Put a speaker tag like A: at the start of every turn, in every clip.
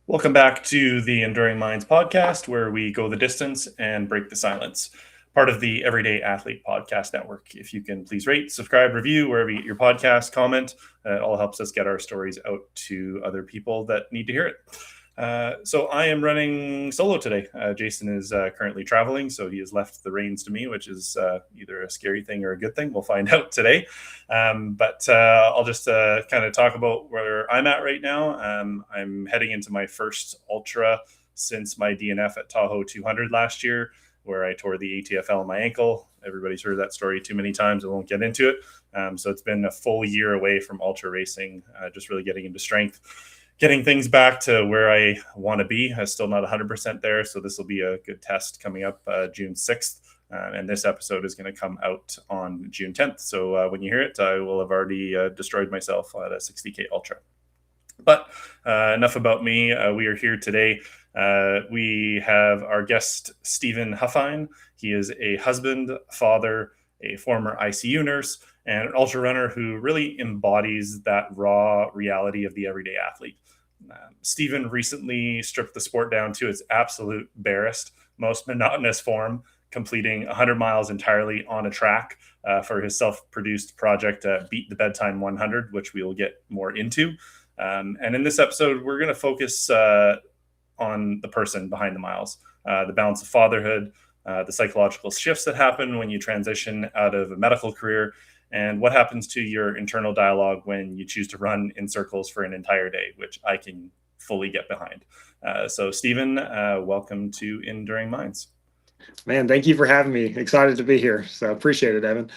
A: Welcome back to the Enduring Minds podcast, where we go the distance and break the silence. Part of the Everyday Athlete Podcast Network. If you can please rate, subscribe, review wherever you get your podcast, comment. It all helps us get our stories out to other people that need to hear it. So I am running solo today. Jason is currently traveling, so he has left the reins to me, which is either a scary thing or a good thing. We'll find out today. But I'll just kind of talk about where I'm at right now. I'm heading into my first ultra since my DNF at Tahoe 200 last year, where I tore the ATFL in my ankle. Everybody's heard that story too many times. I won't get into it. So it's been a full year away from ultra racing, just really getting into strength, getting things back to where I want to be. I'm still not 100% there. So this will be a good test coming up June 6th. And this episode is going to come out on June 10th. So when you hear it, I will have already destroyed myself at a 60K Ultra. But enough about me. We are here today. We have our guest, Steven Huffine. He is a husband, father, a former ICU nurse, and an ultra runner who really embodies that raw reality of the everyday athlete. Steven recently stripped the sport down to its absolute barest, most monotonous form, completing 100 miles entirely on a track for his self-produced project, Beat the Bedtime 100, which we will get more into. And in this episode, we're going to focus on the person behind the miles, the balance of fatherhood, the psychological shifts that happen when you transition out of a medical career, and what happens to your internal dialogue when you choose to run in circles for an entire day, which I can fully get behind. So, Steven, welcome to Enduring Minds.
B: Man, thank you for having me. Excited to be here. So appreciate it, Evan.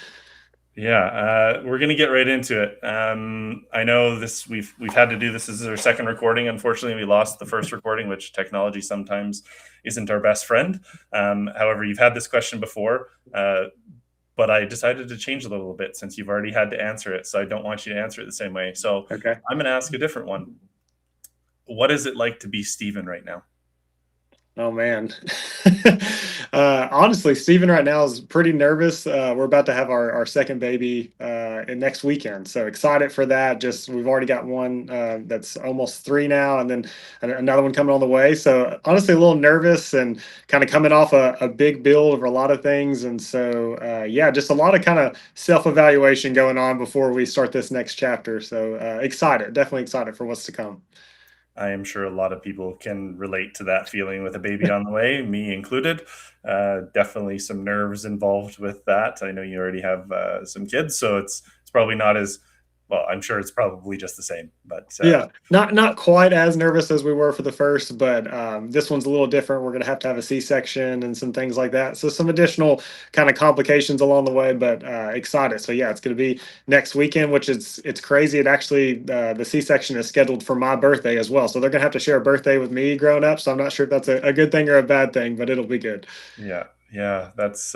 A: Yeah, we're gonna get right into it. I know this we've had to do this. This is our second recording. Unfortunately, we lost the first recording, which technology sometimes isn't our best friend. However, you've had this question before, but I decided to change a little bit since you've already had to answer it. So I don't want you to answer it the same way. So
B: Okay.
A: I'm going to ask a different one. What is it like to be Steven right now?
B: Oh man. Honestly, Steven right now is pretty nervous. We're about to have our second baby in next weekend. So excited for that. Just we've already got one that's almost 3 now, and then another one coming on the way. So honestly, a little nervous and kind of coming off a big build of a lot of things. And so yeah, just a lot of kind of self-evaluation going on before we start this next chapter. So excited, definitely excited for what's to come.
A: I am sure a lot of people can relate to that feeling with a baby on the way, me included. Definitely some nerves involved with that. I know you already have some kids, so it's probably not as well. I'm sure it's probably just the same, but
B: Yeah, not quite as nervous as we were for the first, but this one's a little different. We're going to have a C-section and some things like that. So some additional kind of complications along the way, but excited. So yeah, it's going to be next weekend, which is it's crazy. It actually the C-section is scheduled for my birthday as well. So they're going to have to share a birthday with me growing up. So I'm not sure if that's a good thing or a bad thing, but it'll be good.
A: yeah, that's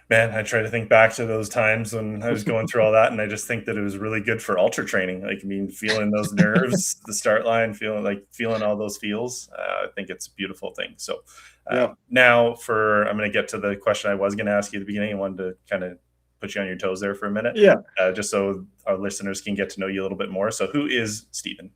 A: man. I try to think back to those times when I was going through all that, and I just think that it was really good for ultra training. Like, I mean, feeling those nerves, the start line, feeling all those feels. I think it's a beautiful thing. So
B: Yeah.
A: now, I'm going to get to the question I was going to ask you at the beginning. I wanted to kind of put you on your toes there for a minute,
B: Yeah.
A: just so our listeners can get to know you a little bit more. So, who is Steven?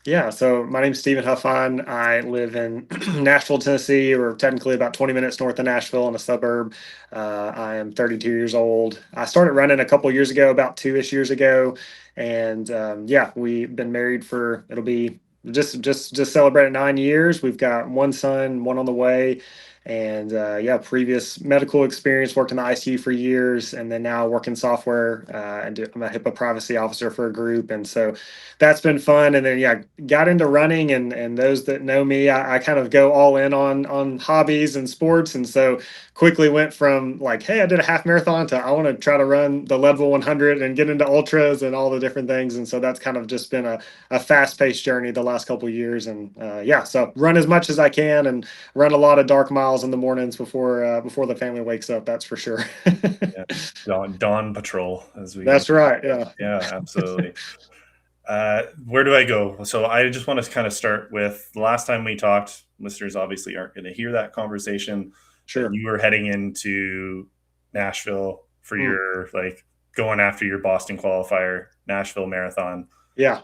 B: Yeah, so my name's Steven Huffine. I live in Nashville, Tennessee, or technically about 20 minutes north of Nashville in a suburb. I am 32 years old. I started running a couple years ago, about 2-ish years ago, and yeah, we've been married for it'll be just celebrated 9 years. We've got one son, one on the way, and yeah, previous medical experience, worked in the ICU for years, and then now working software. I'm a HIPAA privacy officer for a group, and so that's been fun. And then yeah, got into running, and those that know me, I kind of go all in on hobbies and sports, and so quickly went from like, hey, I did a half marathon to I want to try to run the Leadville 100 and get into ultras and all the different things. And so that's kind of just been a fast paced journey the last couple of years. And yeah, so run as much as I can and run a lot of dark miles in the mornings before the family wakes up. That's for sure.
A: Yeah, Dawn Patrol, as we
B: That's right. Yeah.
A: yeah, absolutely. Where do I go? So I just want to kind of start with the last time we talked. Listeners obviously aren't going to hear that conversation, but
B: Sure.
A: you were heading into Nashville for
B: Mm,
A: your like going after your Boston qualifier, Nashville Marathon.
B: yeah.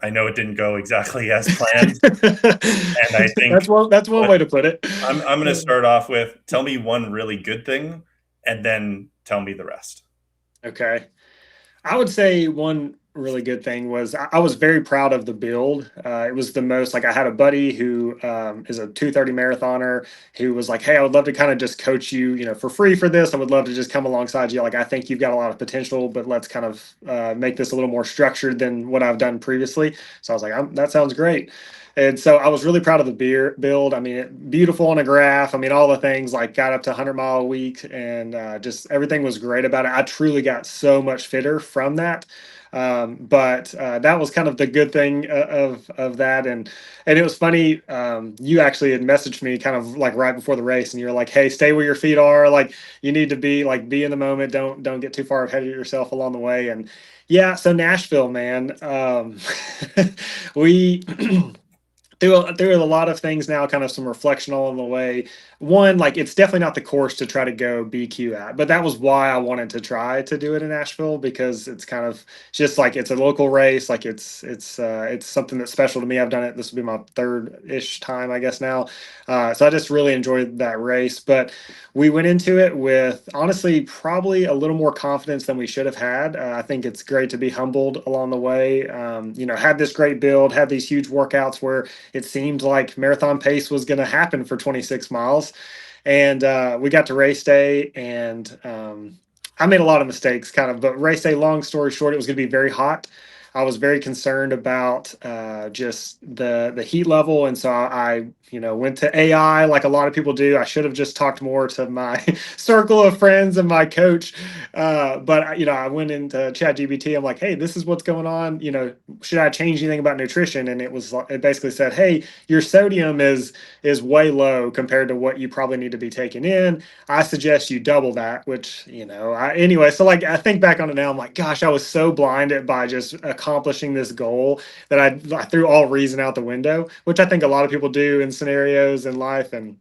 A: I know it didn't go exactly as planned, and I think
B: That's one
A: what
B: way to put it.
A: I'm going to start off with, tell me one really good thing, and then tell me the rest.
B: Okay. I would say one really good thing was I was very proud of the build. It was the most like I had a buddy who is a 2:30 marathoner who was like, "Hey, I would love to kind of just coach you, for free for this. I would love to just come alongside you. Like, I think you've got a lot of potential, but let's kind of make this a little more structured than what I've done previously." So I was like, "That sounds great." And so I was really proud of the beer build. I mean, beautiful on a graph. I mean, all the things like got up to 100-mile a week, and just everything was great about it. I truly got so much fitter from that. But that was kind of the good thing of that. And it was funny. You actually had messaged me kind of like right before the race, and you're like, "Hey, stay where your feet are. Like, you need to be in the moment. Don't get too far ahead of yourself along the way." And yeah, so Nashville, man, we through a lot of things now, kind of some reflection along the way. One, like it's definitely not the course to try to go BQ at, but that was why I wanted to try to do it in Nashville, because it's kind of just like it's a local race, like it's something that's special to me. I've done it. This will be my third-ish time, I guess now. So I just really enjoyed that race. But we went into it with honestly probably a little more confidence than we should have had. I think it's great to be humbled along the way. Had this great build, had these huge workouts where it seemed like marathon pace was going to happen for 26 miles. And we got to race day, and I made a lot of mistakes, kind of. But race day, long story short, it was going to be very hot. I was very concerned about just the heat level, and so I went to AI like a lot of people do. I should have just talked more to my circle of friends and my coach, but I went into ChatGPT. I'm like, "Hey, this is what's going on. Should I change anything about nutrition?" And it basically said, "Hey, your sodium is way low compared to what you probably need to be taking in. I suggest you double that." Which anyway. So like I think back on it now, I'm like, gosh, I was so blinded by just accomplishing this goal that I threw all reason out the window, which I think a lot of people do in scenarios in life. And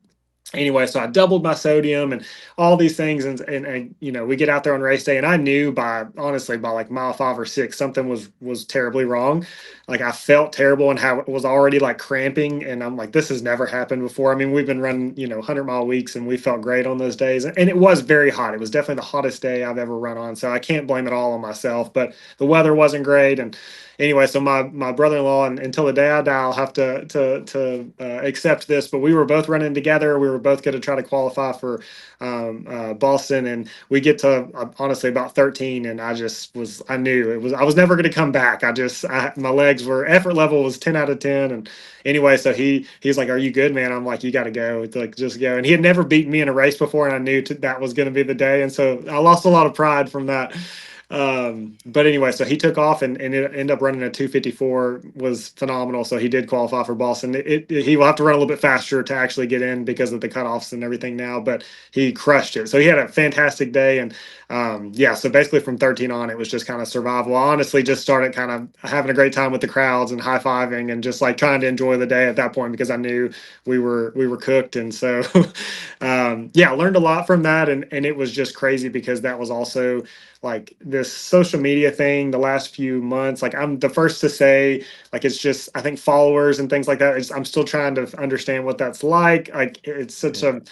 B: anyway, so I doubled my sodium and all these things, and we get out there on race day, and I knew honestly by like mile 5 or 6 something was terribly wrong. Like I felt terrible, and how it was already like cramping, and I'm like, this has never happened before. I mean, we've been running 100-mile weeks, and we felt great on those days, and it was very hot. It was definitely the hottest day I've ever run on, so I can't blame it all on myself. But the weather wasn't great, and anyway, so my brother-in-law, and until the day I die, I'll have to accept this. But we were both running together. We were both going to try to qualify for Boston, and we get to honestly about 13, and I knew I was never going to come back. My legs were effort level was 10 out of 10, and anyway, so he's like, "Are you good, man?" I'm like, "You got to go. It's like just go." And he had never beaten me in a race before, and I knew that was going to be the day, and so I lost a lot of pride from that. But anyway, so he took off, and it ended up running a 2:54, was phenomenal. So he did qualify for Boston. He will have to run a little bit faster to actually get in because of the cutoffs and everything now, but he crushed it. So he had a fantastic day. And yeah, so basically from 13 on, it was just kind of survival. I honestly just started kind of having a great time with the crowds and high-fiving and just like trying to enjoy the day at that point, because I knew we were cooked. And so yeah, I learned a lot from that. And it was just crazy because that was also like this social media thing the last few months. Like I'm the first to say, like, it's just, I think followers and things like that, I'm still trying to understand what that's like it's such a,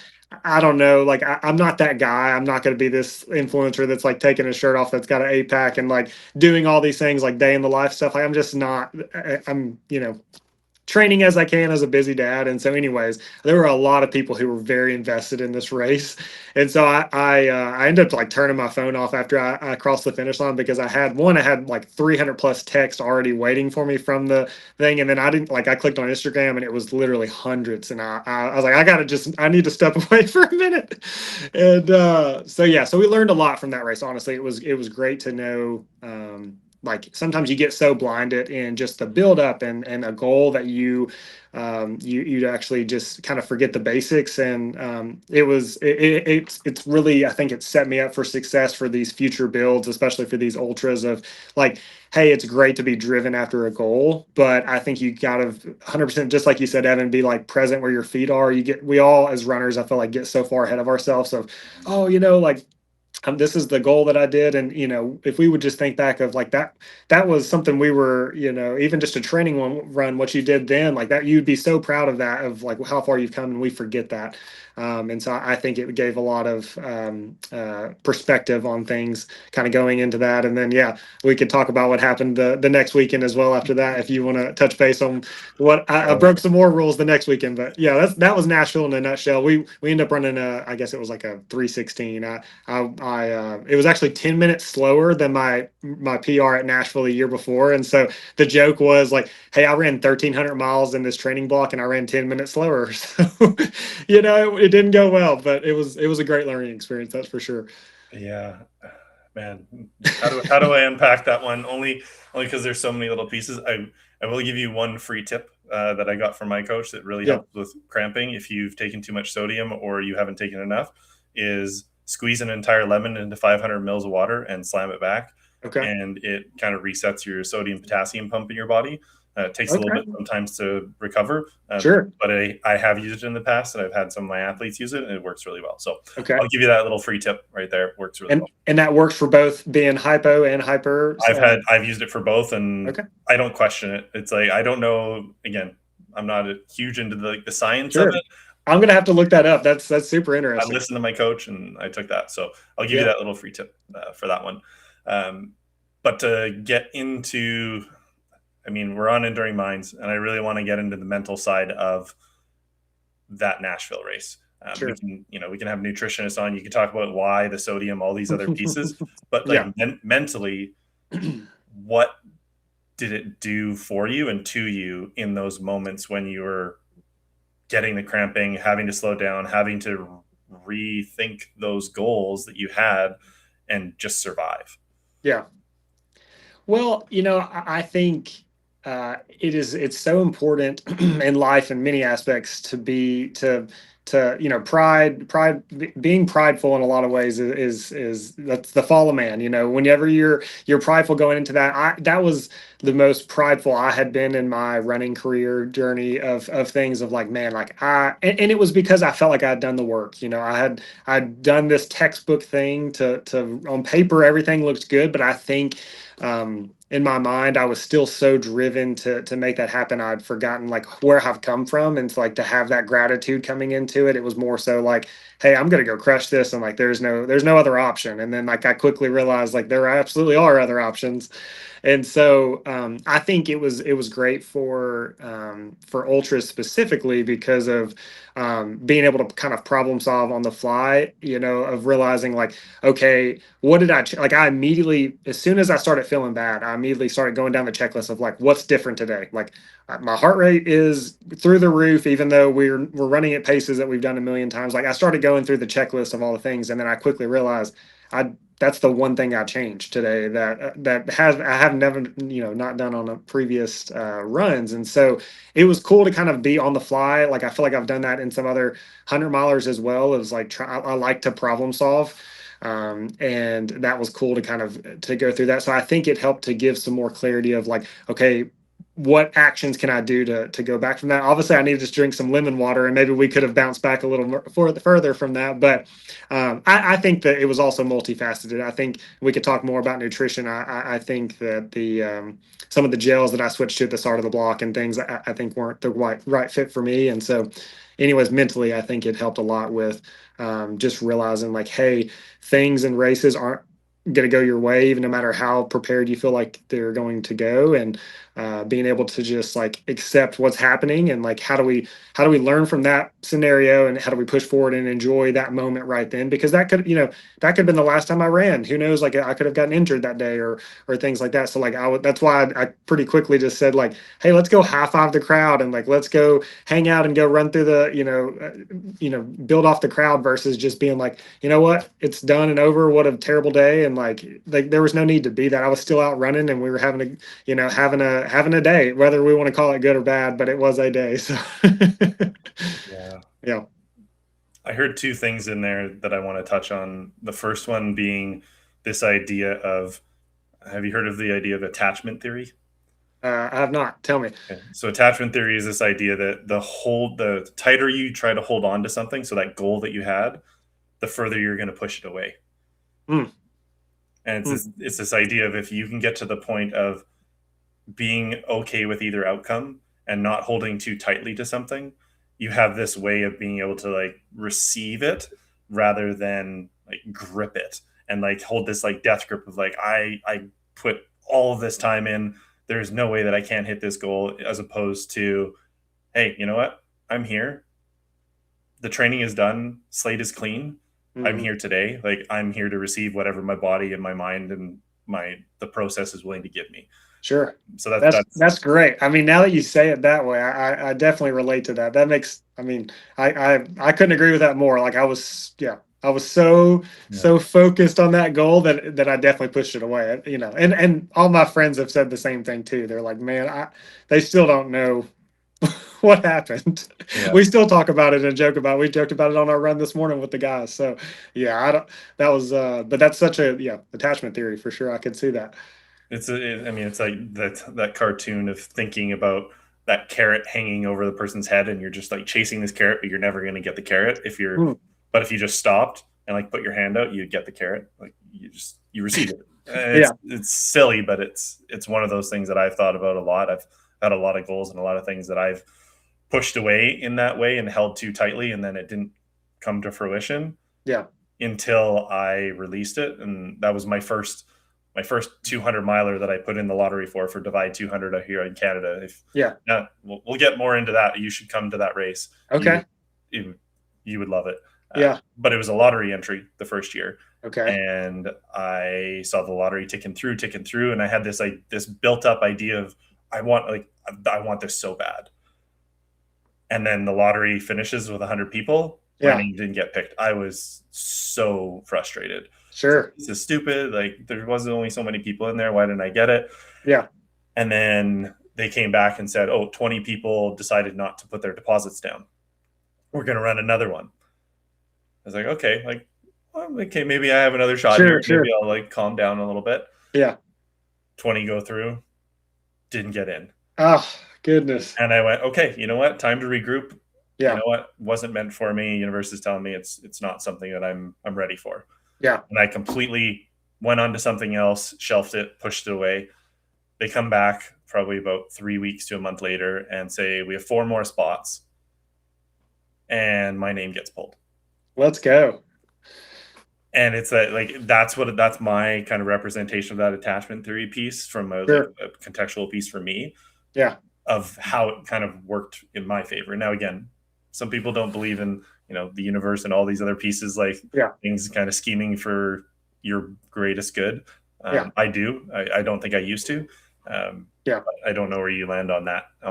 B: I don't know, like I'm not that guy. I'm not going to be this influencer that's like taking his shirt off, that's got an 8-pack and like doing all these things like day in the life stuff. Like I'm just not. I'm training as I can as a busy dad. And so anyways, there were a lot of people who were very invested in this race. And so I ended up like turning my phone off after I crossed the finish line, because I had like 300 plus texts already waiting for me from the thing. And then I clicked on Instagram, and it was literally hundreds. And I was like, I need to step away for a minute. And so yeah, so we learned a lot from that race. Honestly, it was great to know, like sometimes you get so blinded in just the build up and a goal that you actually just kind of forget the basics. And it's really, I think it set me up for success for these future builds, especially for these ultras of like, hey, it's great to be driven after a goal, but I think you gotta 100%, just like you said, Evan, be like present where your feet are. We all as runners, I feel like, get so far ahead of ourselves of, oh, like this is the goal that I did. And, if we would just think back of like that was something we were, even just a training run, what you did then, like that, you'd be so proud of that, of like how far you've come, and we forget that. And so I think it gave a lot of perspective on things kind of going into that. And then, yeah, we could talk about what happened the next weekend as well after that, if you want to touch base on what I broke some more rules the next weekend. But yeah, that was Nashville in a nutshell. We ended up running I guess it was like a 3:16. It was actually 10 minutes slower than my PR at Nashville the year before. And so the joke was like, hey, I ran 1,300 miles in this training block and I ran 10 minutes slower. So, it didn't go well, but it was a great learning experience. That's for sure.
A: Yeah, man. How do I unpack that one? Only because there's so many little pieces. I will give you one free tip that I got from my coach that really
B: Yeah.
A: helps with cramping if you've taken too much sodium or you haven't taken enough. Is squeeze an entire lemon into 500 mils of water and slam it back,
B: Okay.
A: and it kind of resets your sodium potassium pump in your body. It takes a little bit
B: Okay.
A: sometimes to recover,
B: Sure.
A: but I have used it in the past, and I've had some of my athletes use it, and it works really well. So
B: Okay.
A: I'll give you that little free tip right there. It works really well.
B: And that works for both being hypo and hyper.
A: I've used it for both, and
B: Okay.
A: I don't question it. It's like I don't know. Again, I'm not huge into the science of
B: Sure.
A: it.
B: I'm gonna have to look that up. That's super
A: I
B: interesting.
A: listened to my coach, and I took that. So I'll give you
B: Yeah.
A: that little free tip for that one. Um, but to get into, I mean, we're on Enduring Minds, and I really want to get into the mental side of that Nashville race. We
B: Sure.
A: can, we can have nutritionists on. You can talk about why the sodium, all these other pieces, but like
B: Yeah.
A: mentally, what did it do for you and to you in those moments when you were getting the cramping, having to slow down, having to rethink those goals that you had and just survive?
B: Yeah. Well, I think it's so important in life in many aspects to being prideful in a lot of ways is that's the fall of man. Whenever you're prideful going into that, that was the most prideful I had been in my running career journey of things, of like, man, like and it was because I felt like I had done the work. I'd done this textbook thing to on paper everything looked good, but I think in my mind I was still so driven to make that happen. I'd forgotten like where I've come from, and like to have that gratitude coming into it, it was more so like, hey, I'm gonna go crush this, and like there's no other option. And then like I quickly realized like there absolutely are other options. And so I think it was great for ultras specifically because of being able to kind of problem solve on the fly, of realizing like, okay, what did like I immediately, as soon as I started feeling bad, I immediately started going down the checklist of like, what's different today? Like my heart rate is through the roof, even though we're running at paces that we've done a million times. Like I started going through the checklist of all the things, and then I quickly realized I that's the one thing I changed today that I have never not done on a previous runs. And so it was cool to kind of be on the fly. Like I feel like I've done that in some other 100 milers as well. It was like I like to problem solve. And that was cool to kind of to go through that. So I think it helped to give some more clarity of like, okay, what actions can I do to go back from that? Obviously, I need to just drink some lemon water, and maybe we could have bounced back a little more further from that. But I think that it was also multifaceted. I think we could talk more about nutrition. I think that the some of the gels that I switched to at the start of the block and things I think weren't the right fit for me. And so, anyways, mentally, I think it helped a lot with just realizing like, hey, things and races aren't going to go your way, even no matter how prepared you feel like they're going to go. And being able to just like accept what's happening, and like how do we learn from that scenario, and how do we push forward and enjoy that moment right then, because that could have been the last time I ran. Who knows, like I could have gotten injured that day, or things like that. So like that's why I pretty quickly just said like, hey, let's go high five the crowd, and like let's go hang out and go run through the build off the crowd, versus just being like, you know what, it's done and over, what a terrible day. And like there was no need to be that. I was still out running, and we were having a day, whether we want to call it good or bad, but it was a day. So
A: Yeah.
B: yeah.
A: I heard two things in there that I want to touch on. The first one being this idea of, have you heard of the idea of attachment theory?
B: I have not. Tell me.
A: Okay. So attachment theory is this idea that the tighter you try to hold on to something, so that goal that you had, the further you're going to push it away.
B: Mm,
A: And
B: mm,
A: it's this idea of if you can get to the point of being okay with either outcome and not holding too tightly to something, you have this way of being able to like receive it rather than like grip it and like hold this like death grip of like I put all of this time in. There's no way that I can't hit this goal, as opposed to, hey, you know what? I'm here. The training is done. Slate is clean. I'm
B: mhm.
A: here today. Like I'm here to receive whatever my body and my mind and the process is willing to give me.
B: Sure.
A: So that's
B: That's great. I mean, now that you say it that way, I definitely relate to that. That makes, I mean, I couldn't agree with that more. Like I was, yeah, I was
A: yeah.
B: so focused on that goal that I definitely pushed it away. You know, and all my friends have said the same thing too. They're like, man, they still don't know what happened.
A: Yeah.
B: We still talk about it and joke about it. We joked about it on our run this morning with the guys. So yeah, I don't, that was, but that's such a, yeah, attachment theory for sure. I could see that.
A: I mean, it's like that cartoon of thinking about that carrot hanging over the person's head, and you're just like chasing this carrot, but you're never going to get the carrot
B: Hmm.
A: but if you just stopped and like put your hand out, you get the carrot. Like you receive it.
B: Yeah.
A: It's silly, but it's one of those things that I've thought about a lot. I've had a lot of goals and a lot of things that I've pushed away in that way and held too tightly, and then it didn't come to fruition
B: Yeah.
A: until I released it, and that was my first 200 miler that I put in the lottery for Divide 200 out here in Canada. If
B: Yeah.
A: yeah, we'll get more into that. You should come to that race. You
B: Okay.
A: you, you would love it.
B: Yeah.
A: But it was a lottery entry the first year,
B: Okay.
A: and I saw the lottery ticking through, and I had this like this built up idea of I want this so bad. And then the lottery finishes with 100 people. My
B: Yeah.
A: name didn't get picked. I was so frustrated.
B: Sure.
A: This is stupid. Like there wasn't only so many people in there. Why didn't I get it?
B: Yeah.
A: And then they came back and said, oh, 20 people decided not to put their deposits down. We're going to run another one. I was like, okay, like, well, okay, maybe I have another shot here.
B: Sure.
A: Maybe
B: Sure.
A: I'll like calm down a little bit.
B: Yeah.
A: 20 go through, didn't get in.
B: Oh, goodness.
A: And I went, okay, you know what? Time to regroup. You
B: Yeah.
A: know what? Wasn't meant for me. Universe is telling me it's not something that I'm ready for.
B: Yeah.
A: And I completely went on to something else, shelved it, pushed it away. They come back probably about 3 weeks to a month later and say, we have 4 more spots. And my name gets pulled.
B: Let's go.
A: And it's like that's my kind of representation of that attachment theory piece from like
B: Sure.
A: a contextual piece for me
B: Yeah.
A: of how it kind of worked in my favor. Now, again, some people don't believe in the universe and all these other pieces, like
B: Yeah.
A: things kind of scheming for your greatest good.
B: Yeah.
A: I do. I don't think I used to.
B: Yeah.
A: But I don't know where you land on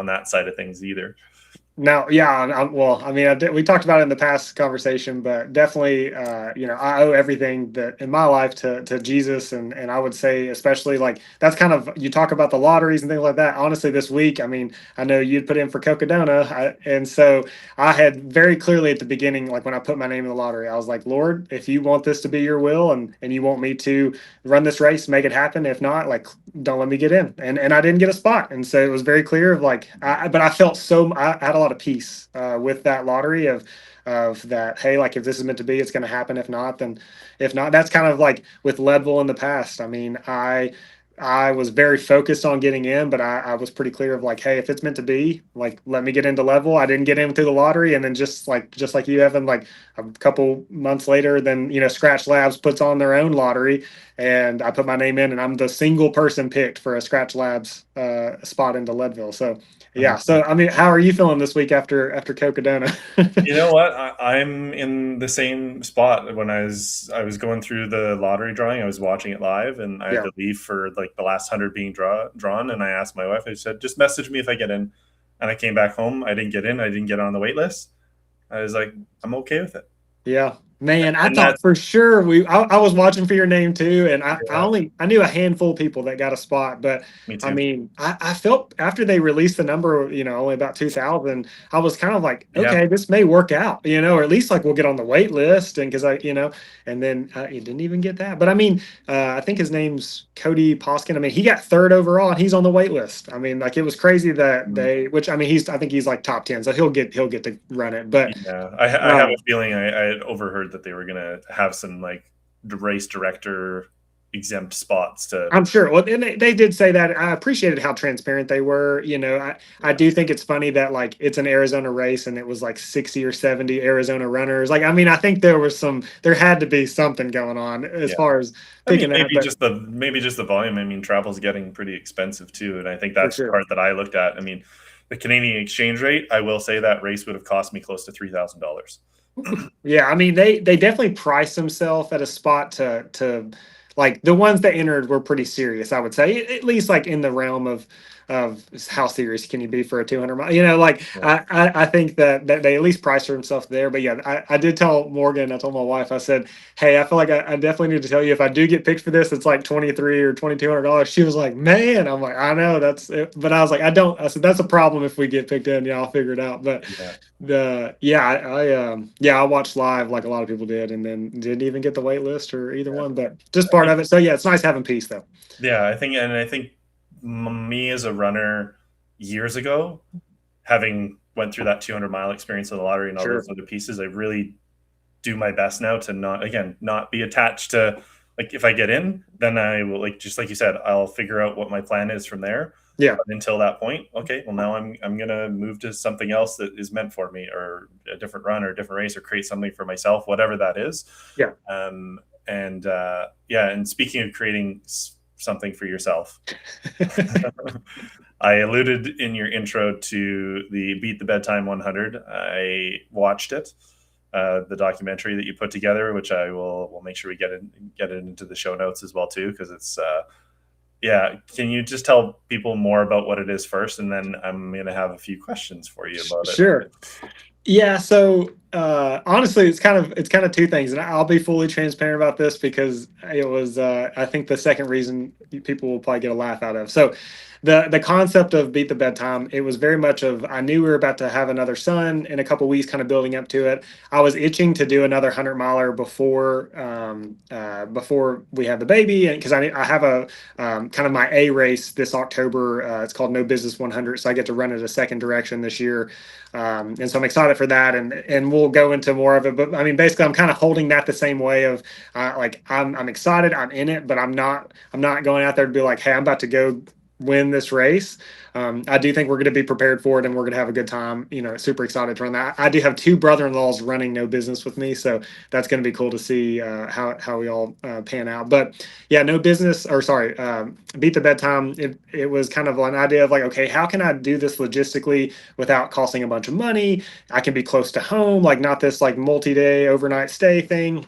A: that side of things either.
B: Now, yeah, well, I mean, we talked about it in the past conversation, but definitely, I owe everything that in my life to Jesus, and I would say, especially like that's kind of you talk about the lotteries and things like that. Honestly, this week, I mean, I know you'd put in for Cocodona, and so I had very clearly at the beginning, like when I put my name in the lottery, I was like, Lord, if you want this to be your will, and you want me to run this race, make it happen. If not, like, don't let me get in. And I didn't get a spot, and so it was very clear of like, but I felt I had a lot of peace with that lottery of that. Hey, like if this is meant to be, it's going to happen. If not, then if not, that's kind of like with Leadville in the past. I mean, I was very focused on getting in, but I was pretty clear of like, hey, if it's meant to be, like, let me get into Leadville. I didn't get in through the lottery, and then just like you, Evan, like a couple months later, then Scratch Labs puts on their own lottery, and I put my name in, and I'm the single person picked for a Scratch Labs spot into Leadville. So yeah. So I mean, how are you feeling this week after Cocodona?
A: You know what? I'm in the same spot. When I was going through the lottery drawing, I was watching it live, and I had
B: Yeah.
A: to leave for like the last 100 being drawn. And I asked my wife. I said, "Just message me if I get in." And I came back home. I didn't get in. I didn't get on the wait list. I was like, I'm okay with it.
B: Yeah, man, I
A: And
B: thought
A: that's
B: for sure I was watching for your name too, and
A: yeah,
B: I knew a handful of people that got a spot, but
A: me
B: I
A: too.
B: mean, I felt after they released the number, only about 2,000, I was kind of like,
A: Yeah,
B: okay, this may work out, or at least like we'll get on the wait list, and because and then you didn't even get that, but I mean, I think his name's Cody Poskin. I mean, he got third overall, and he's on the wait list. I mean, like it was crazy that
A: mm,
B: which I mean, I think he's like top 10, so he'll get to run it, but.
A: yeah. I have a feeling I had overheard that they were gonna have some like race director exempt spots to.
B: I'm sure. Well, and they did say that. I appreciated how transparent they were. I
A: Yeah.
B: do think it's funny that like it's an Arizona race and it was like 60 or 70 Arizona runners. Like, I mean, I think there had to be something going on as
A: Yeah.
B: far as
A: I mean,
B: picking that, but
A: maybe just the volume. I mean, travel's getting pretty expensive too, and I think
B: for
A: that's the
B: sure.
A: part that I looked at. I mean, the Canadian exchange rate. I will say that race would have cost me close to $3,000.
B: Yeah, I mean they definitely priced themselves at a spot to like the ones that entered were pretty serious, I would say. At least like in the realm of how serious can you be for a 200 mile, like
A: Yeah.
B: I think that they at least priced themselves there. But yeah, I did tell Morgan, I told my wife, I said, hey, I feel like I definitely need to tell you if I do get picked for this, it's like 23 or $2,200. She was like, man, I'm like, I know that's it. But I was like, I said that's a problem if we get picked in. Yeah, I'll figure it out. But
A: Yeah.
B: I watched live like a lot of people did, and then didn't even get the wait list or either
A: Yeah.
B: one, but just
A: I
B: part
A: think
B: of it. So yeah, it's nice having peace though.
A: Yeah, I think me as a runner years ago, having went through that 200-mile experience of the lottery and all
B: Sure.
A: those other pieces, I really do my best now to not be attached to, like, if I get in, then I will, like, just like you said, I'll figure out what my plan is from there.
B: Yeah.
A: But until that point, okay, well, now I'm gonna move to something else that is meant for me, or a different run or a different race, or create something for myself, whatever that is.
B: Yeah.
A: And yeah, and speaking of creating something for yourself, I alluded in your intro to the Beat the Bedtime 100. I watched it, the documentary that you put together, which I will make sure we get it into the show notes as well too, because it's yeah. Can you just tell people more about what it is first, and then I'm gonna have a few questions for you about it.
B: Sure. Yeah, so honestly, it's kind of two things, and I'll be fully transparent about this because it was I think the second reason people will probably get a laugh out of. So the concept of Beat the Bedtime, it was very much of I knew we were about to have another son in a couple weeks, kind of building up to it. I was itching to do another 100 miler before we had the baby, and because I have a kind of my A race this October. It's called No Business 100, so I get to run it a second direction this year. And so I'm excited for that, and we'll go into more of it. But I mean, basically, I'm kind of holding that the same way of like I'm excited, I'm in it, but I'm not going out there to be like, hey, I'm about to go win this race. I do think we're going to be prepared for it, and we're going to have a good time. Super excited to run that. I do have two brother-in-laws running No Business with me, so that's going to be cool to see how we all pan out. But yeah, No Business, or sorry, Beat the Bedtime. It was kind of an idea of like, okay, how can I do this logistically without costing a bunch of money? I can be close to home, like not this like multi-day overnight stay thing.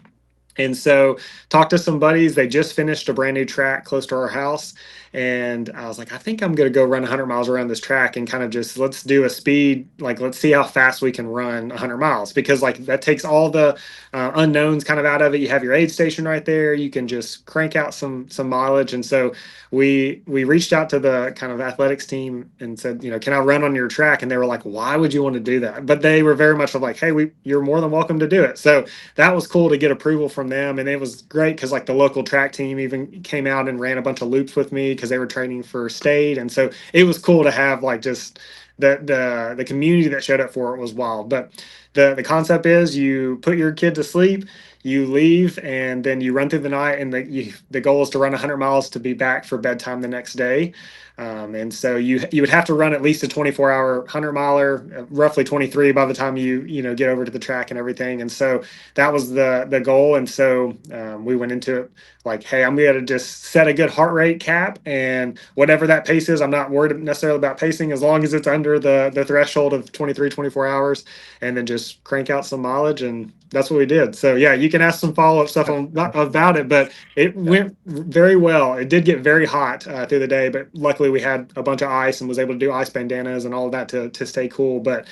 B: And so talked to some buddies. They just finished a brand new track close to our house. And I was like, I think I'm going to go run 100 miles around this track and kind of just let's do a speed, like let's see how fast we can run 100 miles, because like that takes all the unknowns kind of out of it. You have your aid station right there. You can just crank out some mileage. And so we reached out to the kind of athletics team and said, can I run on your track? And they were like, why would you want to do that? But they were very much of like, hey, you're more than welcome to do it. So that was cool to get approval from them, and it was great because like the local track team even came out and ran a bunch of loops with me because they were training for state, and so it was cool to have like just the community that showed up for it was wild. But the concept is you put your kid to sleep, you leave, and then you run through the night, and the goal is to run 100 miles to be back for bedtime the next day. And so you would have to run at least a 24-hour 100 miler, roughly 23 by the time you get over to the track and everything. And so that was the goal. And so we went into it like, hey, I'm going to just set a good heart rate cap, and whatever that pace is, I'm not worried necessarily about pacing as long as it's under the threshold of 24 hours, and then just crank out some mileage. And that's what we did. So yeah, you can ask some follow-up stuff about it, but it went very well. It did get very hot through the day, but luckily we had a bunch of ice and was able to do ice bandanas and all of that to stay cool. But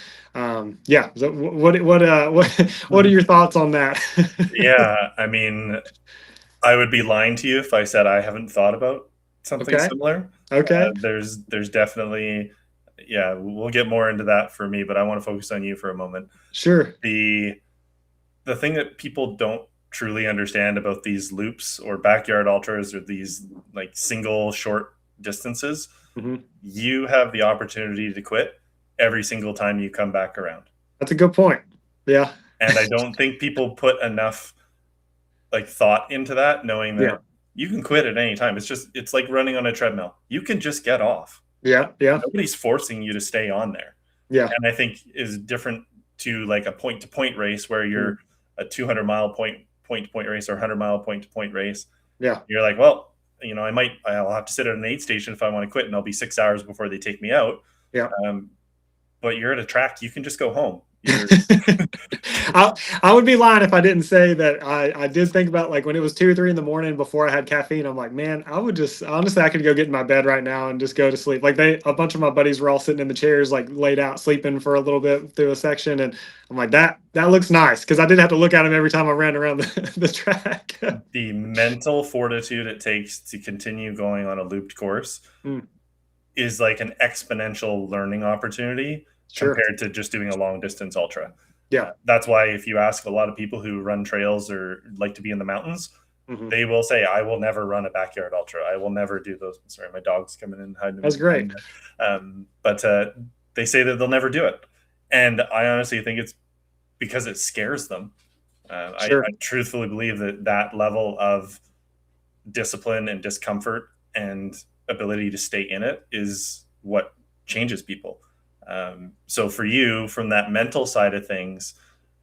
B: yeah, so what are your thoughts on that?
A: Yeah, I mean, I would be lying to you if I said I haven't thought about something
B: Okay.
A: similar.
B: Okay.
A: There's definitely, yeah, we'll get more into that for me, but I want to focus on you for a moment.
B: Sure.
A: The thing that people don't truly understand about these loops or backyard ultras, or these like single short distances,
B: hmm
A: you have the opportunity to quit every single time you come back around.
B: That's a good point. Yeah.
A: And I don't think people put enough like thought into that, knowing
B: Yeah.
A: that you can quit at any time. It's like running on a treadmill. You can just get off.
B: Yeah. Yeah.
A: Nobody's forcing you to stay on there.
B: Yeah.
A: And I think is different to like a point to point race where
B: Mm.
A: you're a 200-mile point to point race or 100-mile point to point race.
B: Yeah.
A: You're like, well, I'll have to sit at an aid station if I want to quit, and I'll be 6 hours before they take me out.
B: Yeah.
A: But you're at a track, you can just go home.
B: I would be lying if I didn't say that I did think about, like, when it was 2 or 3 in the morning before I had caffeine, I'm like, man, I would just honestly, I could go get in my bed right now and just go to sleep. Like, a bunch of my buddies were all sitting in the chairs, like laid out sleeping for a little bit through a section, and I'm like, that looks nice, because I did have to look at them every time I ran around the track.
A: The mental fortitude it takes to continue going on a looped course
B: Mm,
A: is like an exponential learning opportunity
B: sure.
A: compared to just doing a long distance ultra.
B: Yeah.
A: That's why if you ask a lot of people who run trails or like to be in the mountains,
B: Hmm.
A: they will say, I will never run a backyard ultra. I will never do those. Sorry, my dog's coming in and hiding.
B: That's great.
A: But they say that they'll never do it. And I honestly think it's because it scares them.
B: Sure.
A: I truthfully believe that level of discipline and discomfort and ability to stay in it is what changes people. So for you, from that mental side of things,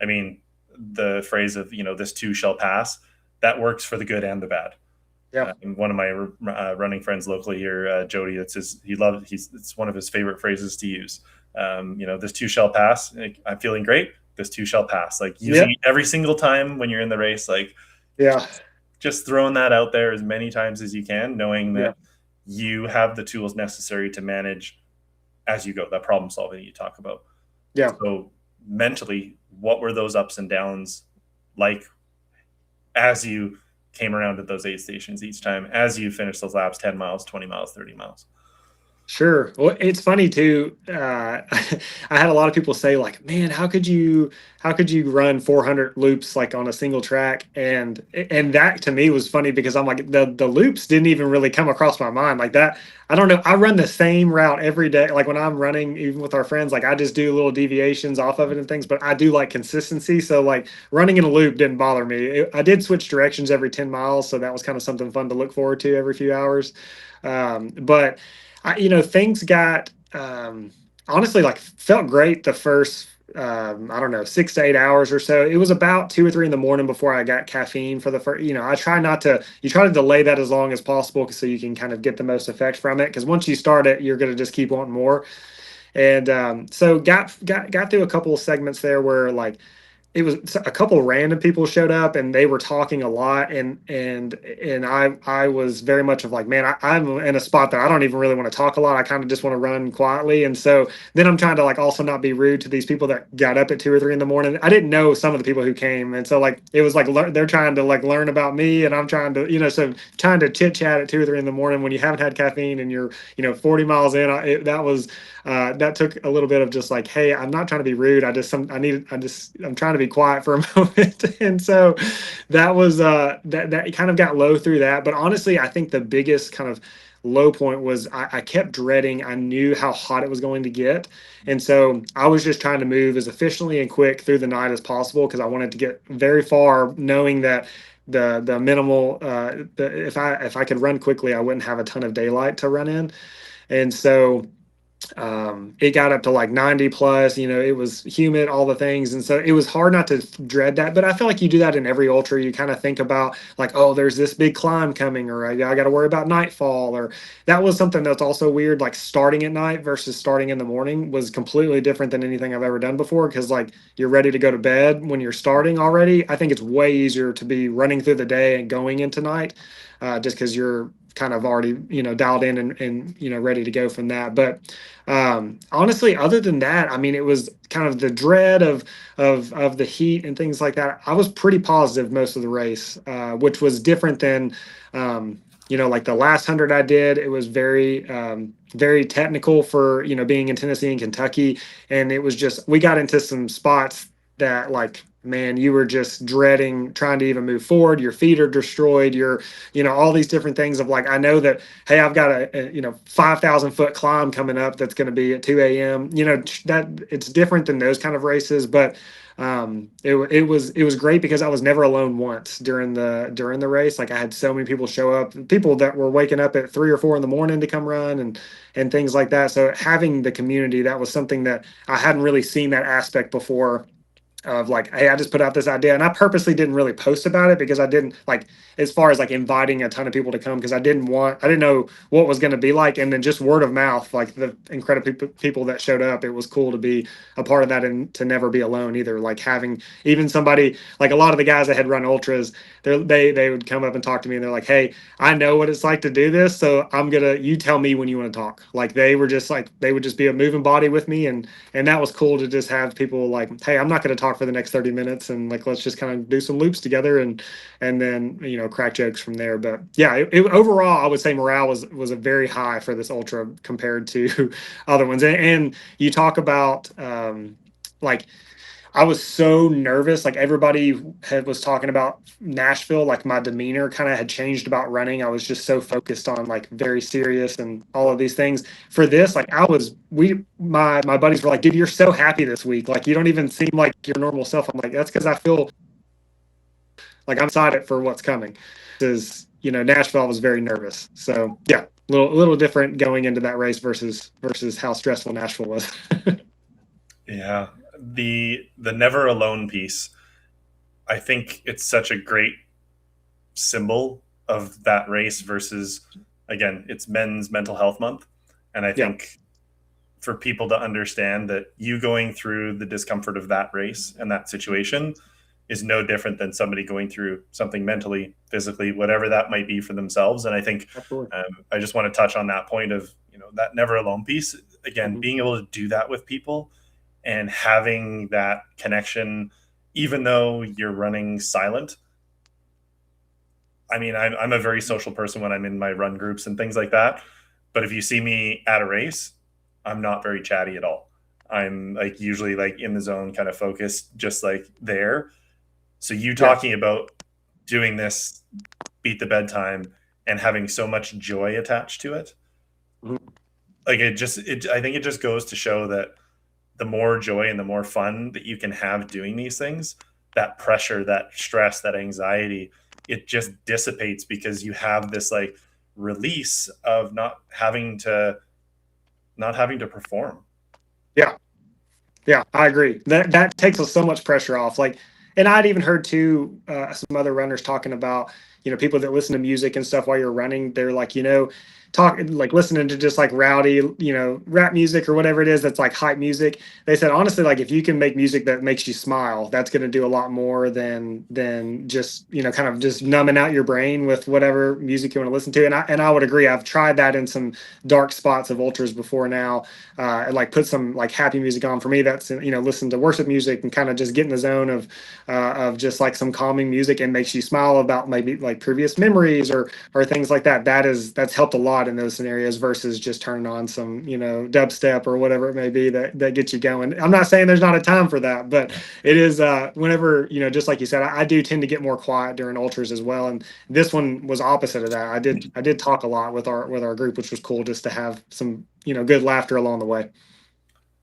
A: I mean, the phrase of, this too shall pass, that works for the good and the bad.
B: Yeah.
A: And one of my running friends locally here, Jody, it's one of his favorite phrases to use. This too shall pass. Like, I'm feeling great. This too shall pass. Like using
B: Yep.
A: it every single time when you're in the race, like
B: Yeah.
A: just throwing that out there as many times as you can, knowing
B: Yeah.
A: that you have the tools necessary to manage as you go, that problem solving you talk about.
B: Yeah.
A: So mentally, what were those ups and downs like as you came around at those aid stations each time, as you finished those laps, 10 miles, 20 miles, 30 miles?
B: Sure. Well, it's funny too. I had a lot of people say, like, "Man, how could you run 400 loops like on a single track?" And that to me was funny, because I'm like, the loops didn't even really come across my mind like that. I don't know. I run the same route every day. Like when I'm running, even with our friends, like I just do little deviations off of it and things. But I do like consistency. So like running in a loop didn't bother me. I did switch directions every 10 miles, so that was kind of something fun to look forward to every few hours. But things got, honestly, like, felt great the first, I don't know, 6 to 8 hours or so. It was about 2 or 3 in the morning before I got caffeine for the first. I try not to. You try to delay that as long as possible, so you can kind of get the most effect from it. Because once you start it, you're going to just keep wanting more. And so got through a couple of segments there where, like, it was a couple random people showed up and they were talking a lot, and I was very much of like, man, I'm in a spot that I don't even really want to talk a lot. I kind of just want to run quietly. And so then I'm trying to, like, also not be rude to these people that got up at 2 or 3 in the morning. I didn't know some of the people who came, and so, like, it was like they're trying to, like, learn about me, and I'm trying to, so trying to chit chat at 2 or 3 in the morning when you haven't had caffeine and you're 40 miles in. That took a little bit of just like, hey, I'm not trying to be rude. I'm trying to be quiet for a moment. And so that was that kind of got low through that. But honestly, I think the biggest kind of low point was I kept dreading. I knew how hot it was going to get. And so I was just trying to move as efficiently and quick through the night as possible, because I wanted to get very far, knowing that the minimal if I could run quickly, I wouldn't have a ton of daylight to run in. And so it got up to like 90 plus. It was humid, all the things, and so it was hard not to dread that. But I feel like you do that in every ultra. You kind of think about, like, oh, there's this big climb coming, or I got to worry about nightfall. Or that was something that's also weird, like starting at night versus starting in the morning was completely different than anything I've ever done before, because, like, you're ready to go to bed when you're starting already. I think it's way easier to be running through the day and going into night, just because you're kind of already dialed in and ready to go from that. But honestly, other than that, I mean, it was kind of the dread of the heat and things like that. I was pretty positive most of the race, which was different than like the last 100 I did. It was very technical for being in Tennessee and Kentucky, and it was just, we got into some spots that, like, man, you were just dreading trying to even move forward. Your feet are destroyed. You're, all these different things of like, I know that, hey, I've got a 5,000 foot climb coming up that's going to be at 2 a.m. That it's different than those kind of races, but it was great because I was never alone once during the race. Like I had so many people show up, people that were waking up at 3 or 4 in the morning to come run and things like that. So having the community, that was something that I hadn't really seen that aspect before of like, hey, I just put out this idea, and I purposely didn't really post about it because I didn't like, as far as like inviting a ton of people to come, because I didn't know what was going to be like. And then just word of mouth, like the incredible people that showed up, it was cool to be a part of that and to never be alone either. Like having even somebody, like a lot of the guys that had run ultras, they would come up and talk to me, and they're like, hey, I know what it's like to do this, so you tell me when you want to talk. Like they were just like, they would just be a moving body with me, and that was cool to just have people like, hey, I'm not going to talk for the next 30 minutes, and like let's just kind of do some loops together, and then crack jokes from there. But yeah, overall I would say morale was a very high for this ultra compared to other ones. And you talk about like, I was so nervous. Like everybody was talking about Nashville, like my demeanor kind of had changed about running. I was just so focused on like very serious and all of these things. For this, like my buddies were like, dude, you're so happy this week. Like you don't even seem like your normal self. I'm like, that's because I feel like I'm excited for what's coming. Because Nashville, I was very nervous. So yeah, little different going into that race versus how stressful Nashville was.
A: Yeah, the never alone piece. I think it's such a great symbol of that race versus, again, it's Men's Mental Health Month, and I
B: Yeah,
A: think for people to understand that you going through the discomfort of that race and that situation is no different than somebody going through something mentally, physically, whatever that might be for themselves. And I think
B: absolutely.
A: I just want to touch on that point of that never alone piece. Again,
B: Mhm.
A: being able to do that with people and having that connection, even though you're running silent. I mean, I'm a very social person when I'm in my run groups and things like that. But if you see me at a race, I'm not very chatty at all. I'm like usually like in the zone, kind of focused, just like there. So you
B: Yeah.
A: talking about doing this beat the bedtime and having so much joy attached to it,
B: Mhm.
A: like I think it just goes to show that the more joy and the more fun that you can have doing these things, that pressure, that stress, that anxiety, it just dissipates because you have this like release of not having to perform.
B: Yeah. Yeah, I agree. That takes us so much pressure off. Like, and I'd even heard too some other runners talking about people that listen to music and stuff while you're running. They're like talking like listening to just like rowdy rap music or whatever it is that's like hype music. They said honestly, like if you can make music that makes you smile, that's going to do a lot more than just kind of just numbing out your brain with whatever music you want to listen to. And I would agree. I've tried that in some dark spots of ultras before now, and like put some like happy music on. For me, that's listen to worship music and kind of just get in the zone of just like some calming music and makes you smile about maybe like previous memories or things like that. That's helped a lot in those scenarios versus just turning on some dubstep or whatever it may be that gets you going. I'm not saying there's not a time for that, but it is whenever just like you said, I do tend to get more quiet during ultras as well. And this one was opposite of that. I did talk a lot with our group, which was cool just to have some good laughter along the way.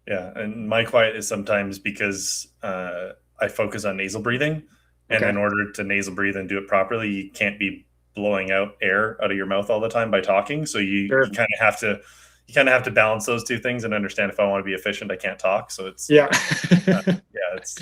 A: Yeah, and my quiet is sometimes because I focus on nasal breathing, and
B: Okay.
A: in order to nasal breathe and do it properly, you can't be blowing out air out of your mouth all the time by talking. So you
B: Sure.
A: kind of have to balance those two things and understand if I want to be efficient, I can't talk. So it's
B: Yeah.
A: yeah, it's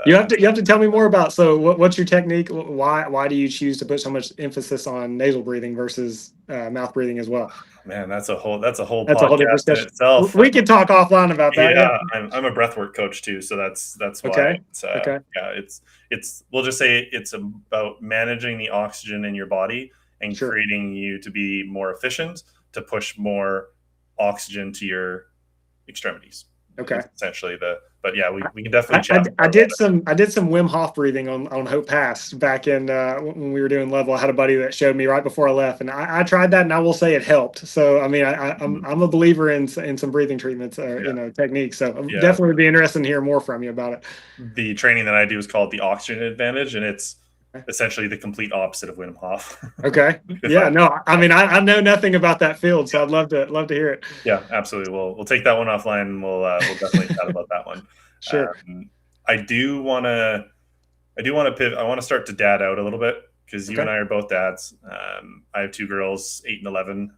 B: You have to tell me more about, so what's your technique? Why do you choose to put so much emphasis on nasal breathing versus mouth breathing as well?
A: man, that's a whole
B: That's a whole different
A: podcast in
B: discussion.
A: itself.
B: We can talk offline about that. Yeah.
A: Yeah, I'm a breathwork coach too, so that's why
B: Okay.
A: it's
B: Okay.
A: yeah, it's we'll just say it's about managing the oxygen in your body and
B: Sure.
A: creating you to be more efficient to push more oxygen to your extremities.
B: Okay.
A: is essentially but yeah, we can definitely
B: I,
A: chat
B: I
A: more about
B: did some Wim Hof breathing on Hope Pass back in when we were doing level. I had a buddy that showed me right before I left, and I tried that, and I will say it helped. So I mean,
A: it.
B: I'm a believer in some breathing treatments,
A: Yeah.
B: techniques. So I'm
A: Yeah.
B: definitely would be interested in hearing more from you about it.
A: The training that I do is called the oxygen advantage, and it's essentially the complete opposite of Wim Hof.
B: Okay.
A: if
B: Yeah.
A: I
B: No. I mean, I know nothing about that field, so I'd love to hear it.
A: Yeah, absolutely. We'll take that one offline, and we'll definitely chat about that one.
B: Sure.
A: I do want to pivot. I want to start to dad out a little bit because you
B: Okay.
A: and I are both dads. I have two girls, 8 and 11.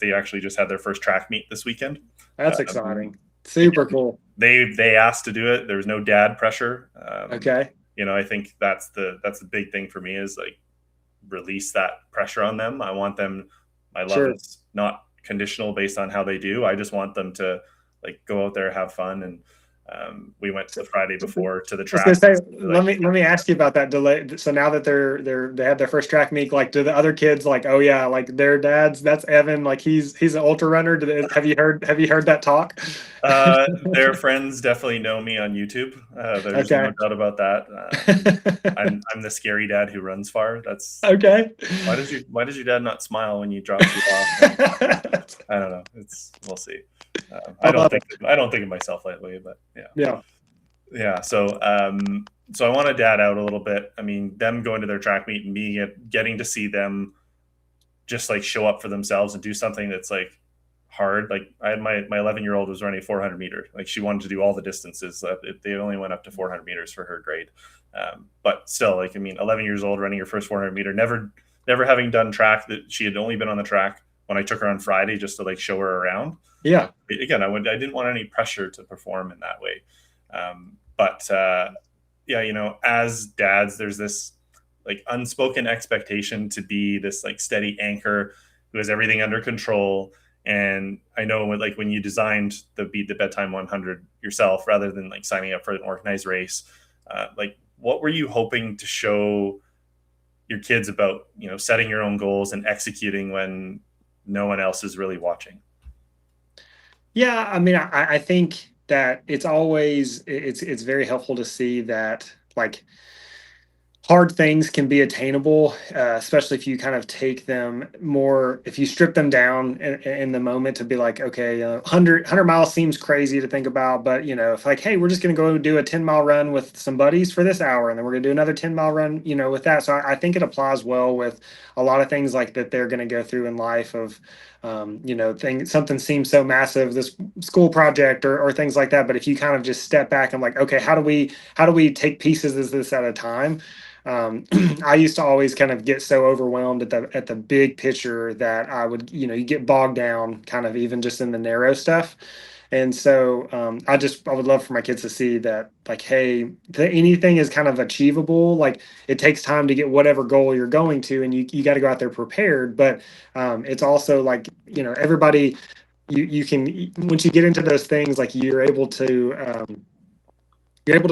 A: They actually just had their first track meet this weekend.
B: That's
A: Um,
B: exciting. Super cool.
A: they asked to do it. There was no dad pressure.
B: Okay.
A: I think that's the big thing for me is like release that pressure on them. I want them. My love
B: Sure.
A: is not conditional based on how they do. I just want them to like go out there, have fun, and we went the Friday before to the
B: I was gonna
A: track.
B: say,
A: Like,
B: let me ask you about that delay. So now that they have their first track meet, like, do the other kids like, oh yeah, like their dads, that's Evan, like he's an ultra runner. Have you heard that talk?
A: their friends definitely know me on YouTube. There's no
B: Okay.
A: doubt about that. I'm the scary dad who runs far. That's
B: Okay.
A: why does your dad not smile when you drop you off? I don't know. We'll see.
B: I love it.
A: I don't think of myself that way, but yeah.
B: Yeah.
A: Yeah. So I want to dad out a little bit. I mean, them going to their track meet and me getting to see them just like show up for themselves and do something that's like hard. Like I had my 11-year-old was running 400 meters. Like she wanted to do all the distances. They only went up to 400 meters for her grade. But still, like, I mean, 11 years old running her first 400 meter, never having done track. That she had only been on the track when I took her on Friday just to like show her around.
B: Yeah.
A: Again, I didn't want any pressure to perform in that way. But yeah, as dads, there's this like unspoken expectation to be this like steady anchor who has everything under control. And I know when you designed the Beat the Bedtime 100 yourself, rather than like signing up for an organized race, like what were you hoping to show your kids about, setting your own goals and executing when no one else is really watching?
B: Yeah, I mean, I think that it's very helpful to see that like hard things can be attainable, especially if you kind of take them more, if you strip them down in the moment to be like, okay, 100 miles seems crazy to think about, but if like, hey, we're just going to go and do a 10-mile run with some buddies for this hour, and then we're going to do another 10-mile run, with that. So I think it applies well with a lot of things like that they're going to go through in life of, something seems so massive, this school project or things like that. But if you kind of just step back and like, okay, how do we take pieces of this at a time? I used to always kind of get so overwhelmed at the big picture that I would, you get bogged down kind of even just in the narrow stuff. And so I would love for my kids to see that like, hey, anything is kind of achievable. Like it takes time to get whatever goal you're going to, and you got to go out there prepared. But it's also like, everybody, you can, once you get into those things, like you're able to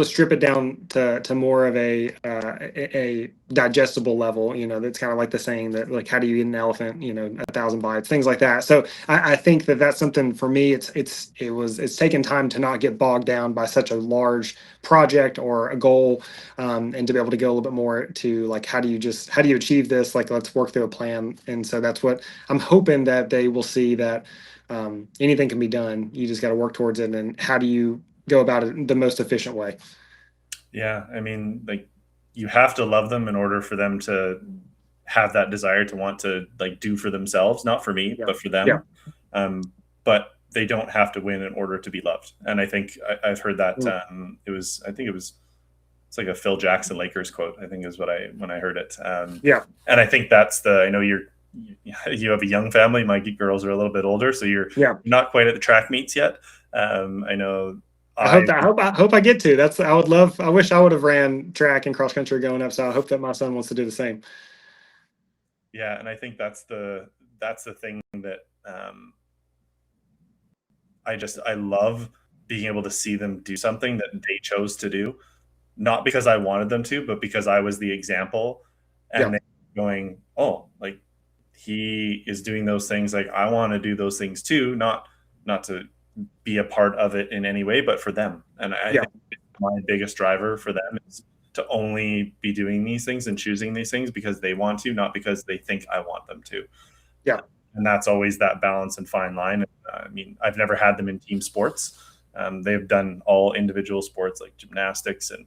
B: strip it down to more of a digestible level. That's kind of like the saying that like, how do you eat an elephant, 1,000 bites, things like that. So I think that that's something for me. It's taken time to not get bogged down by such a large project or a goal, and to be able to go a little bit more to like, how do you achieve this? Like, let's work through a plan. And so that's what I'm hoping that they will see, that anything can be done. You just got to work towards it. And how do you go about it the most efficient way?
A: Yeah, I mean, like you have to love them in order for them to have that desire to want to like do for themselves, not for me,
B: Yeah.
A: but for
B: Yeah.
A: them. But they don't have to win in order to be loved. And I think I've heard that it's like a Phil Jackson Lakers quote, I think is when I heard it.
B: Yeah.
A: And I think I know you have a young family. My girls are a little bit older, so you're
B: Yeah.
A: not quite at the track meets yet. I know
B: I hope I get to. I wish I would have ran track and cross country going up. So I hope that my son wants to do the same.
A: Yeah, and I think that's the thing that I love being able to see them do something that they chose to do, not because I wanted them to, but because I was the example,
B: Yeah.
A: and they going, oh, like he is doing those things, like I want to do those things too, not to be a part of it in any way, but for them. And I
B: Yeah.
A: think my biggest driver for them is to only be doing these things and choosing these things because they want to, not because they think I want them to.
B: Yeah.
A: And that's always that balance and fine line. I mean, I've never had them in team sports. They've done all individual sports like gymnastics and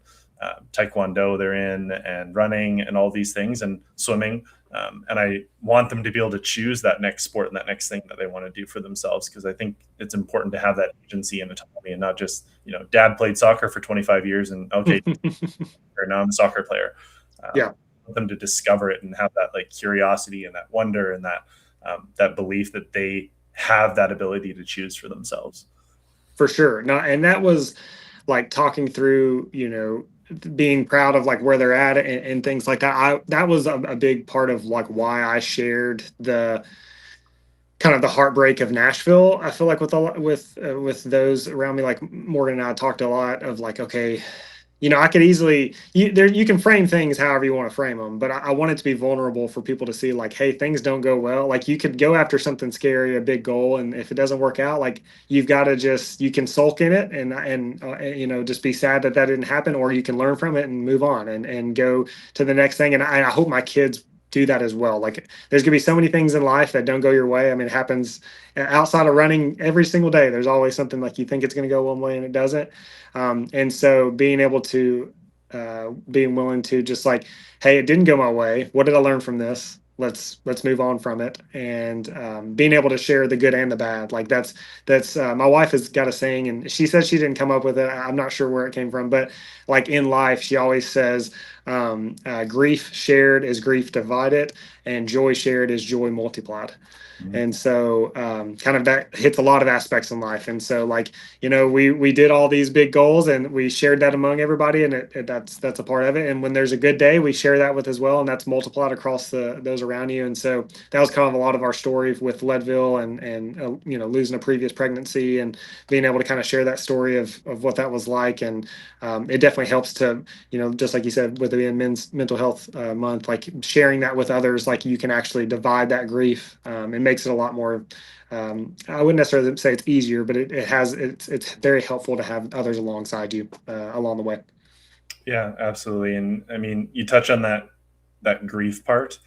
A: taekwondo they're in, and running and all these things, and swimming. And I want them to be able to choose that next sport and that next thing that they want to do for themselves, because I think it's important to have that agency and autonomy, and not just, dad played soccer for 25 years and okay, or now I'm a soccer player.
B: Yeah.
A: I want them to discover it and have that like curiosity and that wonder and that belief that they have that ability to choose for themselves.
B: For sure. No, and that was like talking through, being proud of like where they're at and things like that. That was a big part of like why I shared the kind of the heartbreak of Nashville. I feel like with those around me, like Morgan and I talked a lot of like, okay, I could easily you can frame things however you want to frame them, but I want it to be vulnerable for people to see like, hey, things don't go well. Like you could go after something scary, a big goal, and if it doesn't work out, like you've got to you can sulk in it and just be sad that didn't happen, or you can learn from it and move on and go to the next thing. And I hope my kids do that as well. Like there's gonna be so many things in life that don't go your way. I mean, it happens outside of running every single day. There's always something like you think it's going to go one way and it doesn't. And so being able to, being willing to just like, hey, it didn't go my way. What did I learn from this? Let's move on from it. And being able to share the good and the bad. Like that's my wife has got a saying, and she says she didn't come up with it. I'm not sure where it came from, but like in life, she always says, grief shared is grief divided, and joy shared is joy multiplied. And so kind of that hits a lot of aspects in life. And so like, we did all these big goals and we shared that among everybody, and that's a part of it. And when there's a good day, we share that with as well, and that's multiplied across those around you. And so that was kind of a lot of our story with Leadville and losing a previous pregnancy and being able to kind of share that story of what that was like. And it definitely helps to, just like you said, with it being Men's Mental Health Month, like sharing that with others, like you can actually divide that grief. It makes it a lot more. I wouldn't necessarily say it's easier, but it's very helpful to have others alongside you along the way.
A: Yeah, absolutely. And I mean, you touch on that grief part,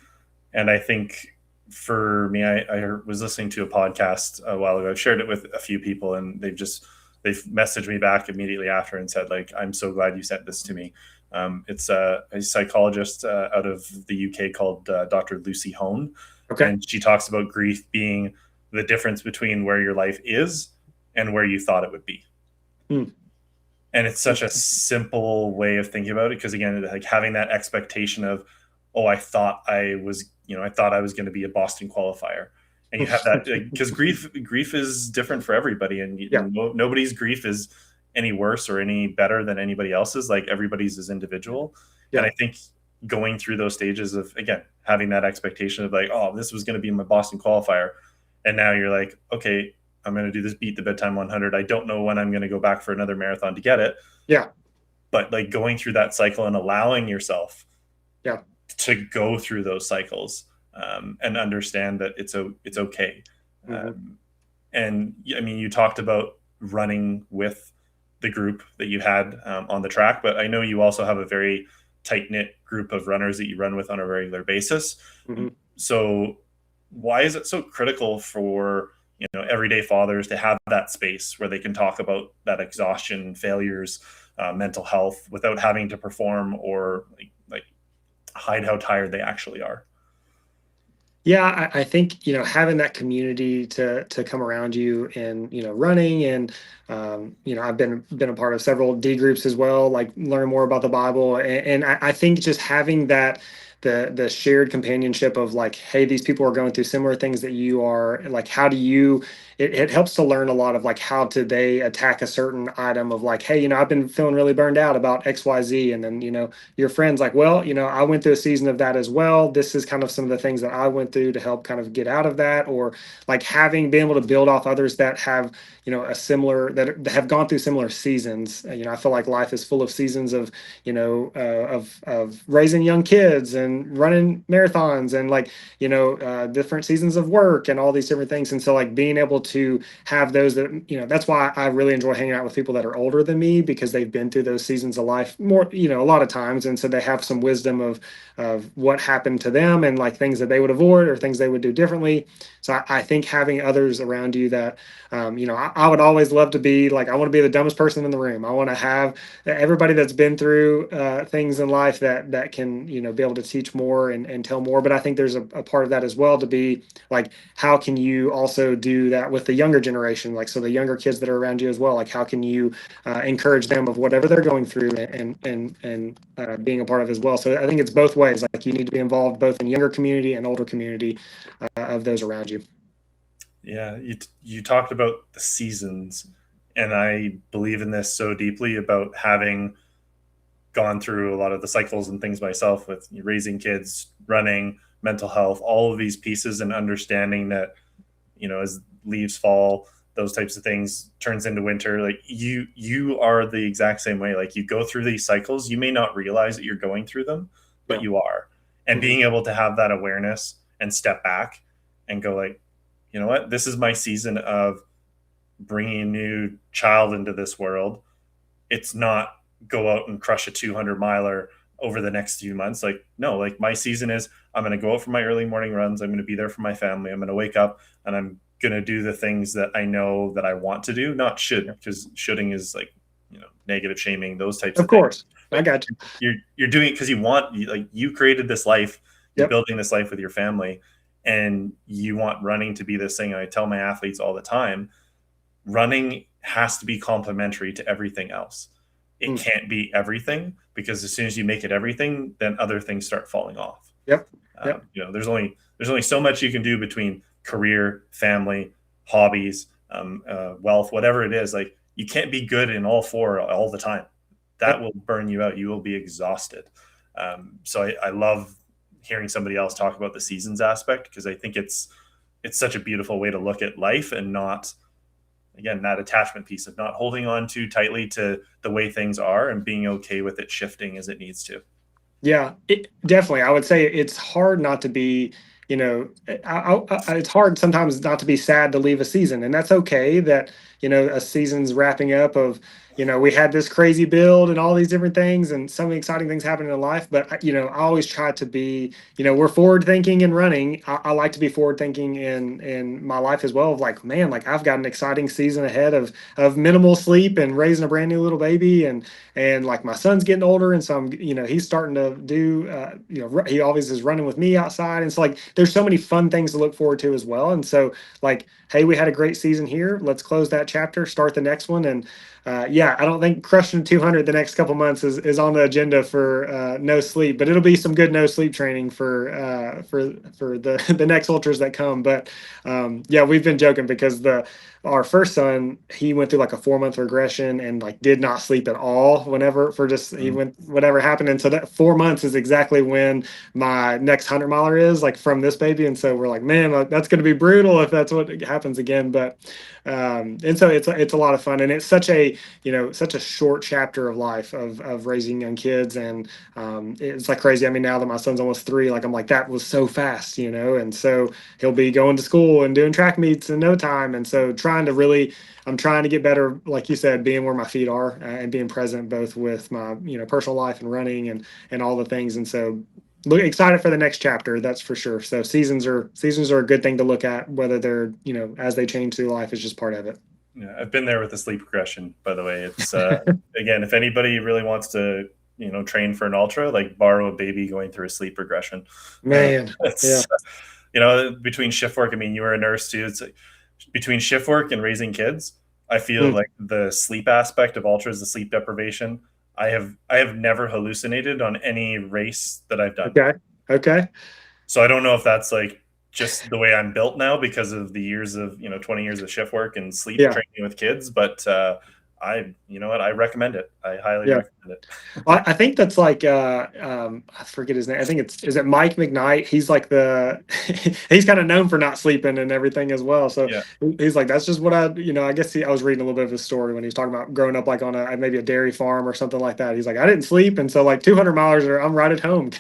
A: and I think for me, I was listening to a podcast a while ago. I've shared it with a few people, and they've messaged me back immediately after and said like, "I'm so glad you sent this to me." It's a psychologist out of the UK called Dr. Lucy Hone,
B: Okay.
A: and she talks about grief being the difference between where your life is and where you thought it would be.
B: Hmm.
A: And it's such a simple way of thinking about it, because again, like having that expectation of, oh, I thought I was going to be a Boston qualifier, and you have that because grief is different for everybody, and
B: Yeah.
A: nobody's grief is any worse or any better than anybody else's. Like everybody's is individual.
B: Yeah.
A: And I think going through those stages of, again, having that expectation of like, oh, this was going to be my Boston qualifier, and now you're like, okay, I'm going to do this Beat the Bedtime 100. I don't know when I'm going to go back for another marathon to get it.
B: Yeah.
A: But like going through that cycle and allowing yourself
B: Yeah.
A: to go through those cycles, and understand that it's okay.
B: Mm-hmm.
A: And I mean, you talked about running with the group that you had on the track, but I know you also have a very tight knit group of runners that you run with on a regular basis.
B: Mm-hmm.
A: So why is it so critical for everyday fathers to have that space where they can talk about that exhaustion, failures, mental health, without having to perform or like hide how tired they actually are?
B: Yeah, I think having that community to come around you and running and I've been a part of several D groups as well, like learn more about the Bible, and I think just having that the shared companionship of like, hey, these people are going through similar things that you are. Like, how do you? It helps to learn a lot of like how do they attack a certain item of like, hey, I've been feeling really burned out about XYZ, and then your friends like, well, I went through a season of that as well. This is kind of some of the things that I went through to help kind of get out of that, or like being able to build off others that have a similar that have gone through similar seasons. I feel like life is full of seasons of of raising young kids and running marathons and like, different seasons of work and all these different things. And so like being able to have those that, that's why I really enjoy hanging out with people that are older than me, because they've been through those seasons of life more, a lot of times. And so they have some wisdom of what happened to them and like things that they would avoid or things they would do differently. So I think having others around you that, I would always love to be like, I want to be the dumbest person in the room. I want to have everybody that's been through things in life that can, be able to teach more and tell more. But I think there's a part of that as well, to be like, how can you also do that with the younger generation? Like, so the younger kids that are around you as well, like how can you encourage them of whatever they're going through and being a part of as well. So I think it's both ways. Like you need to be involved both in younger community and older community of those around you.
A: Yeah, you talked about the seasons, and I believe in this so deeply about having gone through a lot of the cycles and things myself with raising kids, running, mental health, all of these pieces, and understanding that, as leaves fall, those types of things turns into winter. Like you are the exact same way. Like you go through these cycles, you may not realize that you're going through them, but
B: Yeah.
A: you are. And being able to have that awareness and step back and go like, you know what, this is my season of bringing a new child into this world. It's not go out and crush a 200 miler over the next few months. Like, no, like my season is I'm going to go out for my early morning runs. I'm going to be there for my family. I'm going to wake up and I'm going to do the things that I know that I want to do, not should, because shoulding is like, negative shaming, those types
B: Of
A: of things.
B: course. I got you.
A: You're doing it because you created this life, you're building this life with your family, and you want running to be this thing. And I tell my athletes all the time, running has to be complementary to everything else. It can't be everything, because as soon as you make it everything, then other things start falling off.
B: Yep.
A: There's only so much you can do between career, family, hobbies, wealth, whatever it is. Like you can't be good in all four all the time. That will burn you out. You will be exhausted. So I love hearing somebody else talk about the seasons aspect, because I think it's such a beautiful way to look at life, and not, again, that attachment piece of not holding on too tightly to the way things are and being okay with it shifting as it needs to.
B: Yeah, definitely. I would say it's hard not to be, it's hard sometimes not to be sad to leave a season. And that's okay that, a season's wrapping up of, we had this crazy build and all these different things and so many exciting things happening in life. But, I always try to be, we're forward thinking and running. I like to be forward thinking in my life as well, of like, man, like I've got an exciting season ahead of minimal sleep and raising a brand new little baby. And like my son's getting older, and so I'm, he's starting to do, he always is running with me outside, and so like there's so many fun things to look forward to as well. And so like, hey, we had a great season here. Let's close that chapter, start the next one, and I don't think crushing 200 the next couple months is on the agenda for no sleep, but it'll be some good no sleep training for the next ultras that come. But we've been joking because our first son, he went through like a 4-month regression and like did not sleep at all he went whatever happened. And so that 4 months is exactly when my next 100 miler is, like from this baby. And so we're like, man, that's going to be brutal if that's what happens again. But and so it's a lot of fun, and it's such a short chapter of life of raising young kids. And it's like crazy. I mean, now that my son's almost 3, like I'm like, that was so fast, and so he'll be going to school and doing track meets in no time. And so I'm trying to get better, like you said, being where my feet are and being present both with my, personal life and running and all the things. And so excited for the next chapter, that's for sure. So seasons are a good thing to look at, whether they're, as they change through life, is just part of it.
A: Yeah, I've been there with the sleep regression, by the way. It's again, if anybody really wants to, train for an ultra, like borrow a baby going through a sleep regression.
B: Man,
A: Between shift work, I mean, you were a nurse too. It's like, between shift work and raising kids, I feel like the sleep aspect of ultras, the sleep deprivation, I have never hallucinated on any race that I've done.
B: Okay.
A: So I don't know if that's like just the way I'm built now because of the years of 20 years of shift work and sleep training with kids, but you know what, I recommend it. I highly
B: Yeah.
A: recommend it.
B: Well, I think that's like I forget his name. I think is it Mike McKnight? He's like the he's kind of known for not sleeping and everything as well. So
A: Yeah.
B: he's like, that's just what I guess I was reading a little bit of his story when he was talking about growing up like on maybe a dairy farm or something like that. He's like, I didn't sleep, and so like 200 miles or I'm right at home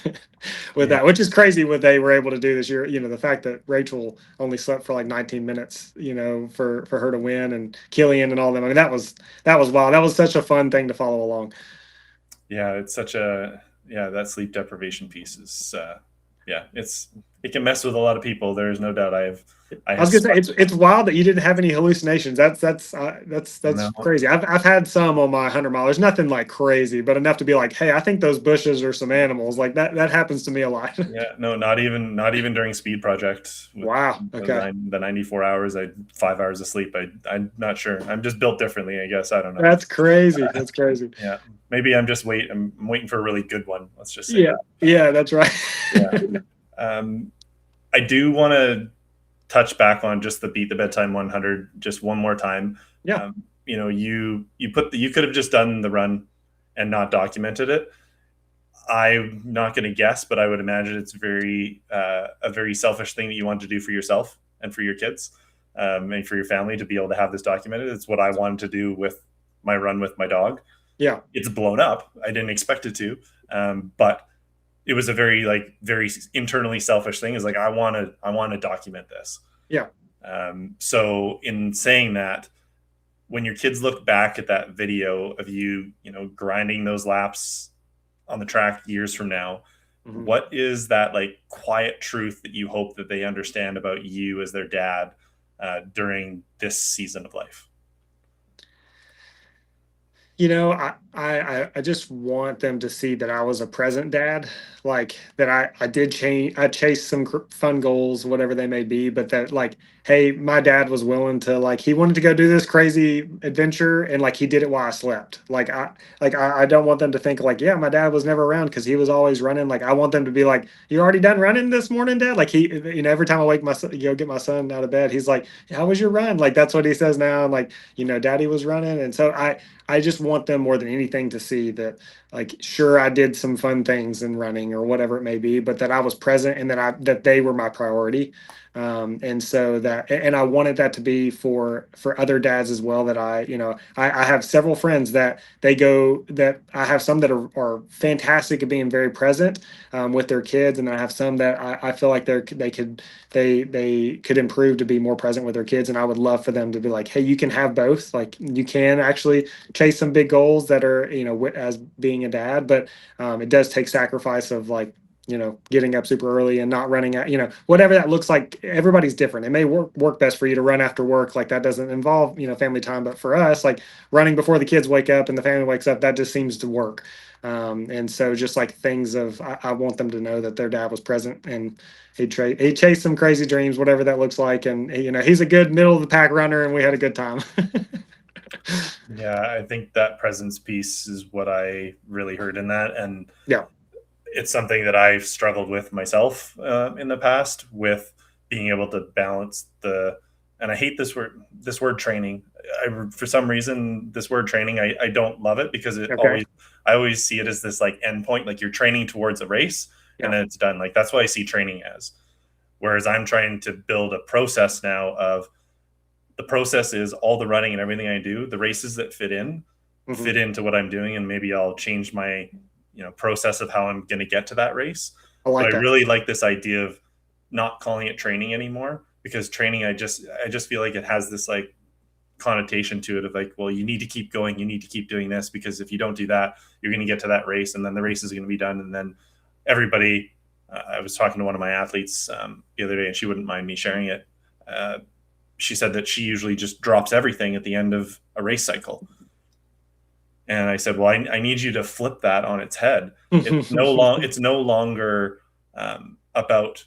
B: with
A: Yeah.
B: that, which is crazy what they were able to do this year. The fact that Rachel only slept for like 19 minutes, for her to win, and Killian and all them. I mean, that was wild. That was such a fun thing to follow along.
A: Yeah, it's such a yeah, that sleep deprivation piece is yeah, it can mess with a lot of people. There's no doubt. I
B: I
A: have
B: was gonna say
A: sweat.
B: it's wild that you didn't have any hallucinations. That's
A: No,
B: crazy. I've had some on my 100 milers, nothing like crazy, but enough to be like, hey, I think those bushes are some animals. Like that happens to me a lot.
A: yeah, no, not even during speed project with
B: Wow. Okay.
A: the 94 hours. I 5 hours of sleep. I'm not sure. I'm just built differently, I guess. I don't know.
B: That's crazy. That's crazy.
A: Yeah, maybe I'm waiting for a really good one. Let's just say
B: Yeah.
A: that.
B: Yeah, that's right.
A: Yeah. Um, I do want to touch back on just the Beat the Bedtime 100 just one more time.
B: Yeah.
A: You could have just done the run and not documented it. I'm not going to guess, but I would imagine it's a very selfish thing that you want to do for yourself and for your kids, and for your family to be able to have this documented. It's what I wanted to do with my run with my dog.
B: Yeah.
A: It's blown up. I didn't expect it to, but it was a very internally selfish thing. Is like I want to document this.
B: Yeah.
A: So in saying that, when your kids look back at that video of you, grinding those laps on the track years from now,
B: Mhm.
A: what is that like quiet truth that you hope that they understand about you as their dad during this season of life?
B: I just want them to see that I was a present dad, like that I did change, I chased some fun goals, whatever they may be, but that like, hey, my dad was willing to like, he wanted to go do this crazy adventure, and like he did it while I slept. I don't want them to think like, yeah, my dad was never around because he was always running. Like I want them to be like, you already done running this morning, dad? Like every time I wake my son, get my son out of bed, he's like, how was your run? Like that's what he says now. And like, daddy was running. And so I just want them more than anything to see that, like, sure, I did some fun things in running or whatever it may be, but that I was present and that they were my priority. And so and I wanted that to be for other dads as well. That I have several friends that that I have some that are fantastic at being very present with their kids, and I have some that I feel like they could improve to be more present with their kids, and I would love for them to be like, hey, you can have both. Like you can actually chase some big goals that are as being a dad, but it does take sacrifice of like getting up super early and not running out, whatever that looks like. Everybody's different. It may work best for you to run after work, like that doesn't involve family time, but for us, like running before the kids wake up and the family wakes up, that just seems to work. And so just like things of I want them to know that their dad was present, and he chased some crazy dreams, whatever that looks like, and he's a good middle of the pack runner, and we had a good time.
A: Yeah, I think that presence piece is what I really heard in that, and
B: Yeah.
A: it's something that I've struggled with myself in the past, with being able to balance and I hate this word training. For some reason, this word training, I don't love it, because
B: Okay.
A: I always see it as this like endpoint, like you're training towards a race and
B: Yeah.
A: then it's done. Like that's what I see training as. Whereas I'm trying to build a process now of, the process is all the running and everything I do, the races that
B: Hmm.
A: fit into what I'm doing, and maybe I'll change my process of how I'm going to get to that race.
B: I
A: But
B: like
A: I
B: that.
A: really like this idea of not calling it training anymore, because training, I just feel like it has this like connotation to it of like, well, you need to keep going, you need to keep doing this, because if you don't do that, you're going to get to that race, and then the race is going to be done, and then everybody. I was talking to one of my athletes the other day, and she wouldn't mind me sharing it. She said that she usually just drops everything at the end of a race cycle. And I said, well, I need you to flip that on its head. It's no longer about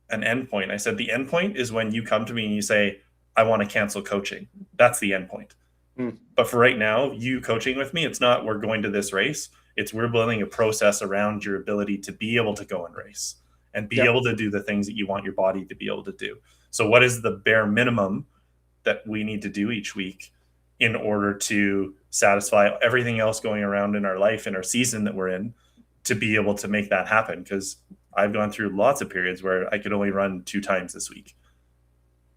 A: an endpoint. I said, the endpoint is when you come to me and you say, I want to cancel coaching. That's the endpoint.
B: Mm.
A: But for right now, you coaching with me, it's not we're going to this race. It's we're building a process around your ability to be able to go and race and be
B: Yep.
A: able to do the things that you want your body to be able to do. So what is the bare minimum that we need to do each week in order to satisfy everything else going around in our life, in our season that we're in, to be able to make that happen. Because I've gone through lots of periods where I could only run 2 times this week.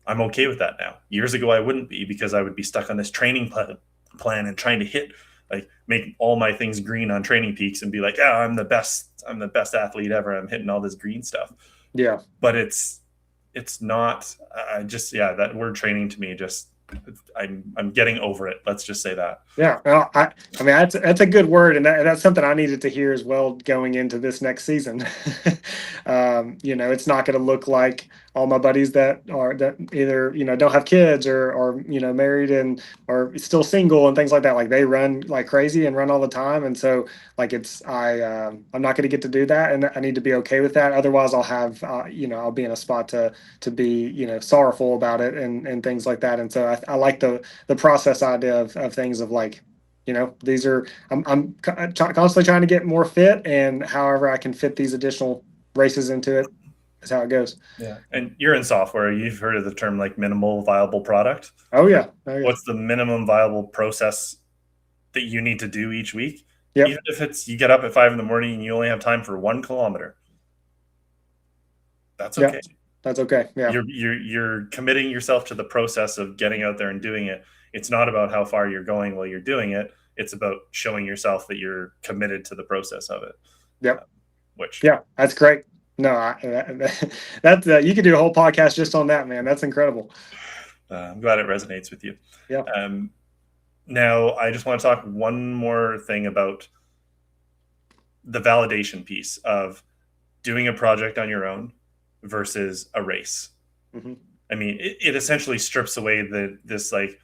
A: I'm okay with that now. Years ago, I wouldn't be, because I would be stuck on this training plan and trying to hit, like, make all my things green on Training Peaks and be like, yeah, I'm the best athlete ever. I'm hitting all this green stuff.
B: Yeah.
A: But it's not, yeah, that word training to me, just, I'm getting over it. Let's just say that.
B: Yeah, well, I mean that's a good word, and that's something I needed to hear as well going into this next season. It's not going to look like all my buddies that either don't have kids or married and or still single and things like that. Like they run like crazy and run all the time, and so like I'm not going to get to do that, and I need to be okay with that. Otherwise, I'll have I'll be in a spot to be sorrowful about it and things like that. And so I like the process idea of things of like, these are I'm constantly trying to get more fit, and however I can fit these additional races into it is how it goes.
A: Yeah. And you're in software. You've heard of the term like minimal viable product.
B: Oh yeah.
A: What's the minimum viable process that you need to do each week?
B: Yep.
A: Even if it's you get up at 5 a.m. and you only have time for 1 kilometer, that's okay.
B: Yep. That's okay. Yeah.
A: You're committing yourself to the process of getting out there and doing it. It's not about how far you're going while you're doing it. It's about showing yourself that you're committed to the process of it.
B: Yep. Yeah, that's great. No, that's you could do a whole podcast just on that, man. That's incredible.
A: I'm glad it resonates with you.
B: Yeah.
A: Now, I just want to talk one more thing about the validation piece of doing a project on your own versus a race.
B: Mm-hmm.
A: I mean, it essentially strips away this like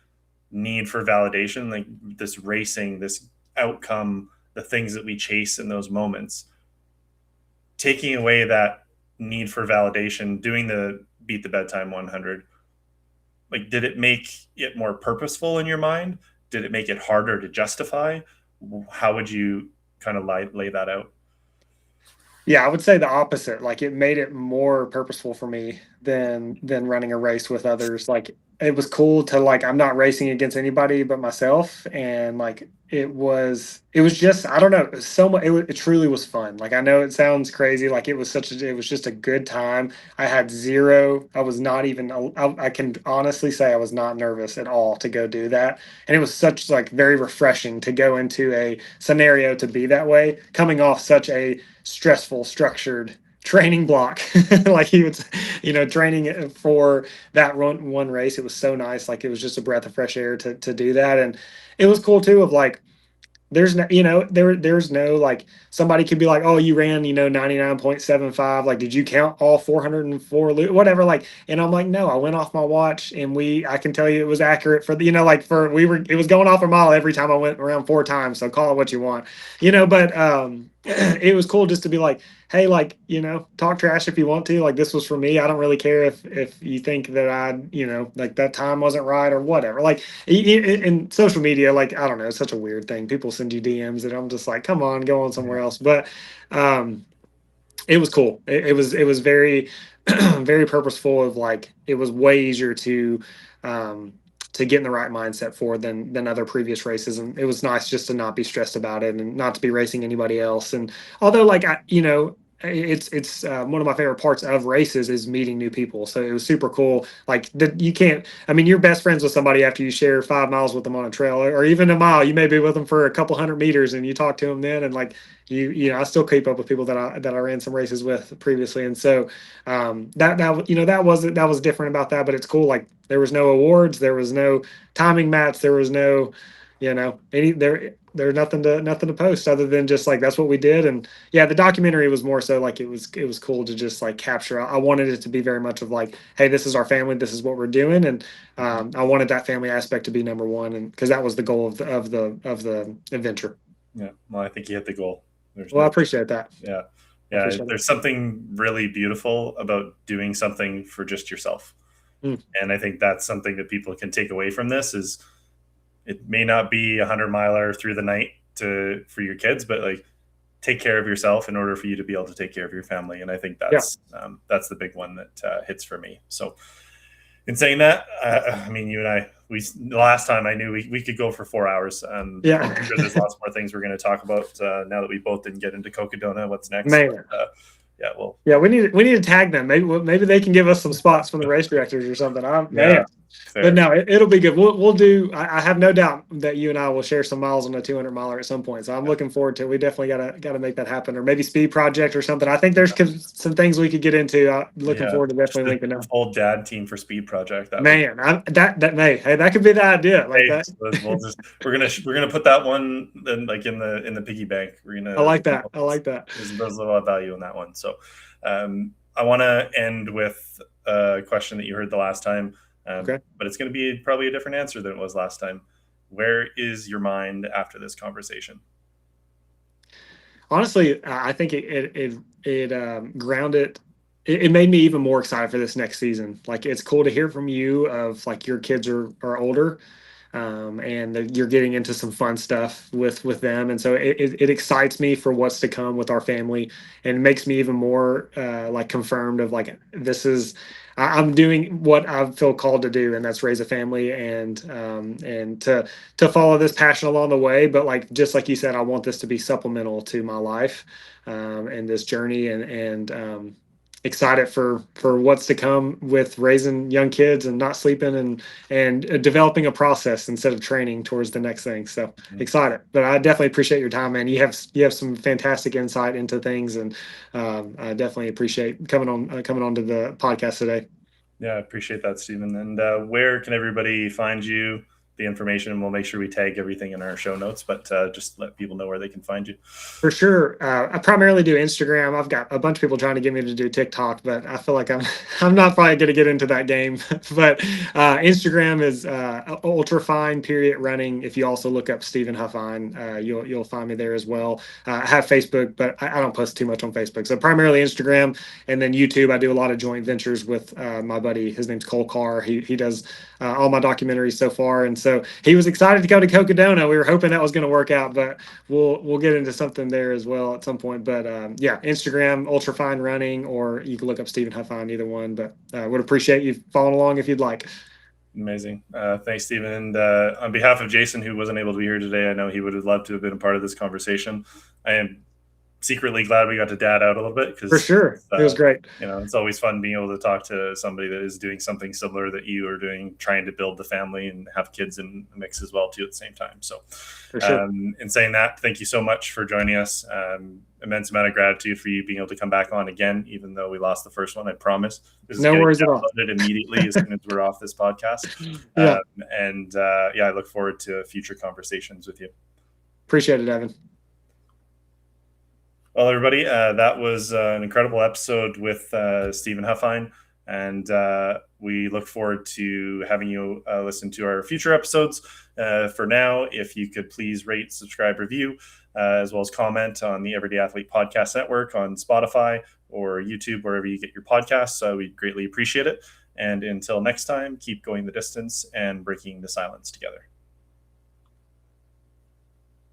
A: need for validation, like this racing, this outcome, the things that we chase in those moments. Taking away that need for validation, doing the Beat the Bedtime 100, like, did it make it more purposeful in your mind? Did it make it harder to justify? How would you kind of lay that out?
B: Yeah, I would say the opposite. Like it made it more purposeful for me than running a race with others. Like it was cool to like I'm not racing against anybody but myself, and like it was just I don't know, it was so much. It truly was fun. Like I know it sounds crazy. Like it was just a good time. I had zero. I was not even. I can honestly say I was not nervous at all to go do that, and it was such like very refreshing to go into a scenario to be that way, coming off such a stressful, structured training block. Like he was, training for that one race. It was so nice. Like it was just a breath of fresh air to do that. And it was cool too of like, there's no, there's no like somebody could be like, oh, you ran, 99.75. Like, did you count all 404 whatever? Like, and I'm like, no, I went off my watch and I can tell you it was accurate for the, it was going off a mile every time I went around 4 times. So call it what you want, but it was cool just to be like, hey, like, talk trash if you want to, like, this was for me. I don't really care if you think that like that time wasn't right or whatever. Like in social media, like, I don't know, it's such a weird thing. People send you DMs and I'm just like, come on, go on somewhere else. But it was cool. It was very, very purposeful of like, it was way easier to get in the right mindset for than other previous races. And it was nice just to not be stressed about it and not to be racing anybody else. And although like, it's one of my favorite parts of races is meeting new people. So it was super cool. Like you're best friends with somebody after you share 5 miles with them on a trail or even a mile. You may be with them for a couple hundred meters and you talk to them then. And like, I still keep up with people that I ran some races with previously. And so that was different about that, but it's cool. Like there was no awards, there was no timing mats, there was no, there's nothing to post other than just like that's what we did. And yeah, the documentary was more so like it was cool to just like capture. I wanted it to be very much of like, hey, this is our family, this is what we're doing, and I wanted that family aspect to be number one, and because that was the goal of the adventure.
A: Yeah, well, I think you hit the goal.
B: I appreciate that.
A: Yeah. There's something really beautiful about doing something for just yourself. And I think that's something that people can take away from this is it may not be 100-miler through the night for your kids, but like take care of yourself in order for you to be able to take care of your family. And I think that's the big one that hits for me. So In saying that, I mean, you and I, last time I knew we could go for 4 hours.
B: Yeah.
A: I'm sure there's lots more things we're going to talk about now that we both didn't get into Cocodona. What's next?
B: Man.
A: But, yeah, well,
B: Yeah, we need to tag them. Maybe they can give us some spots from the race directors or something.
A: yeah,
B: Man, but
A: fair.
B: no, it'll be good. We'll do. I have no doubt that you and I will share some miles on a 200 miler at some point. So I'm
A: Yeah,
B: looking forward to it. We definitely gotta make that happen, or maybe speed project or something. I think there's some things we could get into. Looking
A: yeah.
B: forward to
A: Just
B: definitely
A: the
B: linking them.
A: whole dad team for Speed Project. That would.
B: Man, that may hey that could be the idea like
A: Hey,
B: that.
A: we're gonna put that one then like in the piggy bank. We're
B: I
A: gonna
B: like that. I like that.
A: there's a lot of value in that one. So I want to end with a question that you heard the last time,
B: Okay.
A: but it's going to be probably a different answer than it was last time. Where is your mind after this conversation?
B: Honestly, I think it grounded. It made me even more excited for this next season. Like it's cool to hear from you of like your kids are older, and that you're getting into some fun stuff with them, and so it excites me for what's to come with our family, and makes me even more like confirmed of like this is I'm doing what I feel called to do, and that's raise a family and to follow this passion along the way. But like just like you said, I want this to be supplemental to my life and this journey, and excited for what's to come with raising young kids and not sleeping and developing a process instead of training towards the next thing. So excited, but I definitely appreciate your time, man. You have some fantastic insight into things, and I definitely appreciate coming on to the podcast today.
A: Yeah, I appreciate that, Stephen. And where can everybody find you? The information, and we'll make sure we tag everything in our show notes. But just let people know where they can find you.
B: For sure. I primarily do Instagram. I've got a bunch of people trying to get me to do TikTok, but I feel like I'm not probably going to get into that game. But Instagram is ultrafine period running. If you also look up Steven Huffine, you'll find me there as well. I have Facebook, but I don't post too much on Facebook. So primarily Instagram, and then YouTube. I do a lot of joint ventures with my buddy. His name's Cole Carr. He does all my documentaries so far, and so he was excited to go to Cocodona. We were hoping that was going to work out, but we'll get into something there as well at some point. But yeah, Instagram, Ultrafine Running, or you can look up Steven Huffine, either one. But would appreciate you following along if you'd like.
A: Amazing. Thanks, Stephen. And on behalf of Jason, who wasn't able to be here today, I know he would have loved to have been a part of this conversation. I am secretly glad we got to dad out a little bit because
B: for sure it was great.
A: It's always fun being able to talk to somebody that is doing something similar that you are doing, trying to build the family and have kids in the mix as well too at the same time. So
B: for sure.
A: In saying that, thank you so much for joining us. Immense amount of gratitude for you being able to come back on again, even though we lost the first one. I promise. This is
B: no worries at all.
A: Immediately as soon as we're off this podcast.
B: Yeah.
A: I look forward to future conversations with you.
B: Appreciate it, Evan.
A: Well, everybody, that was an incredible episode with Steven Huffine, and we look forward to having you listen to our future episodes. For now, if you could please rate, subscribe, review, as well as comment on the Everyday Athlete Podcast Network on Spotify or YouTube, wherever you get your podcasts. We'd greatly appreciate it. And until next time, keep going the distance and breaking the silence together.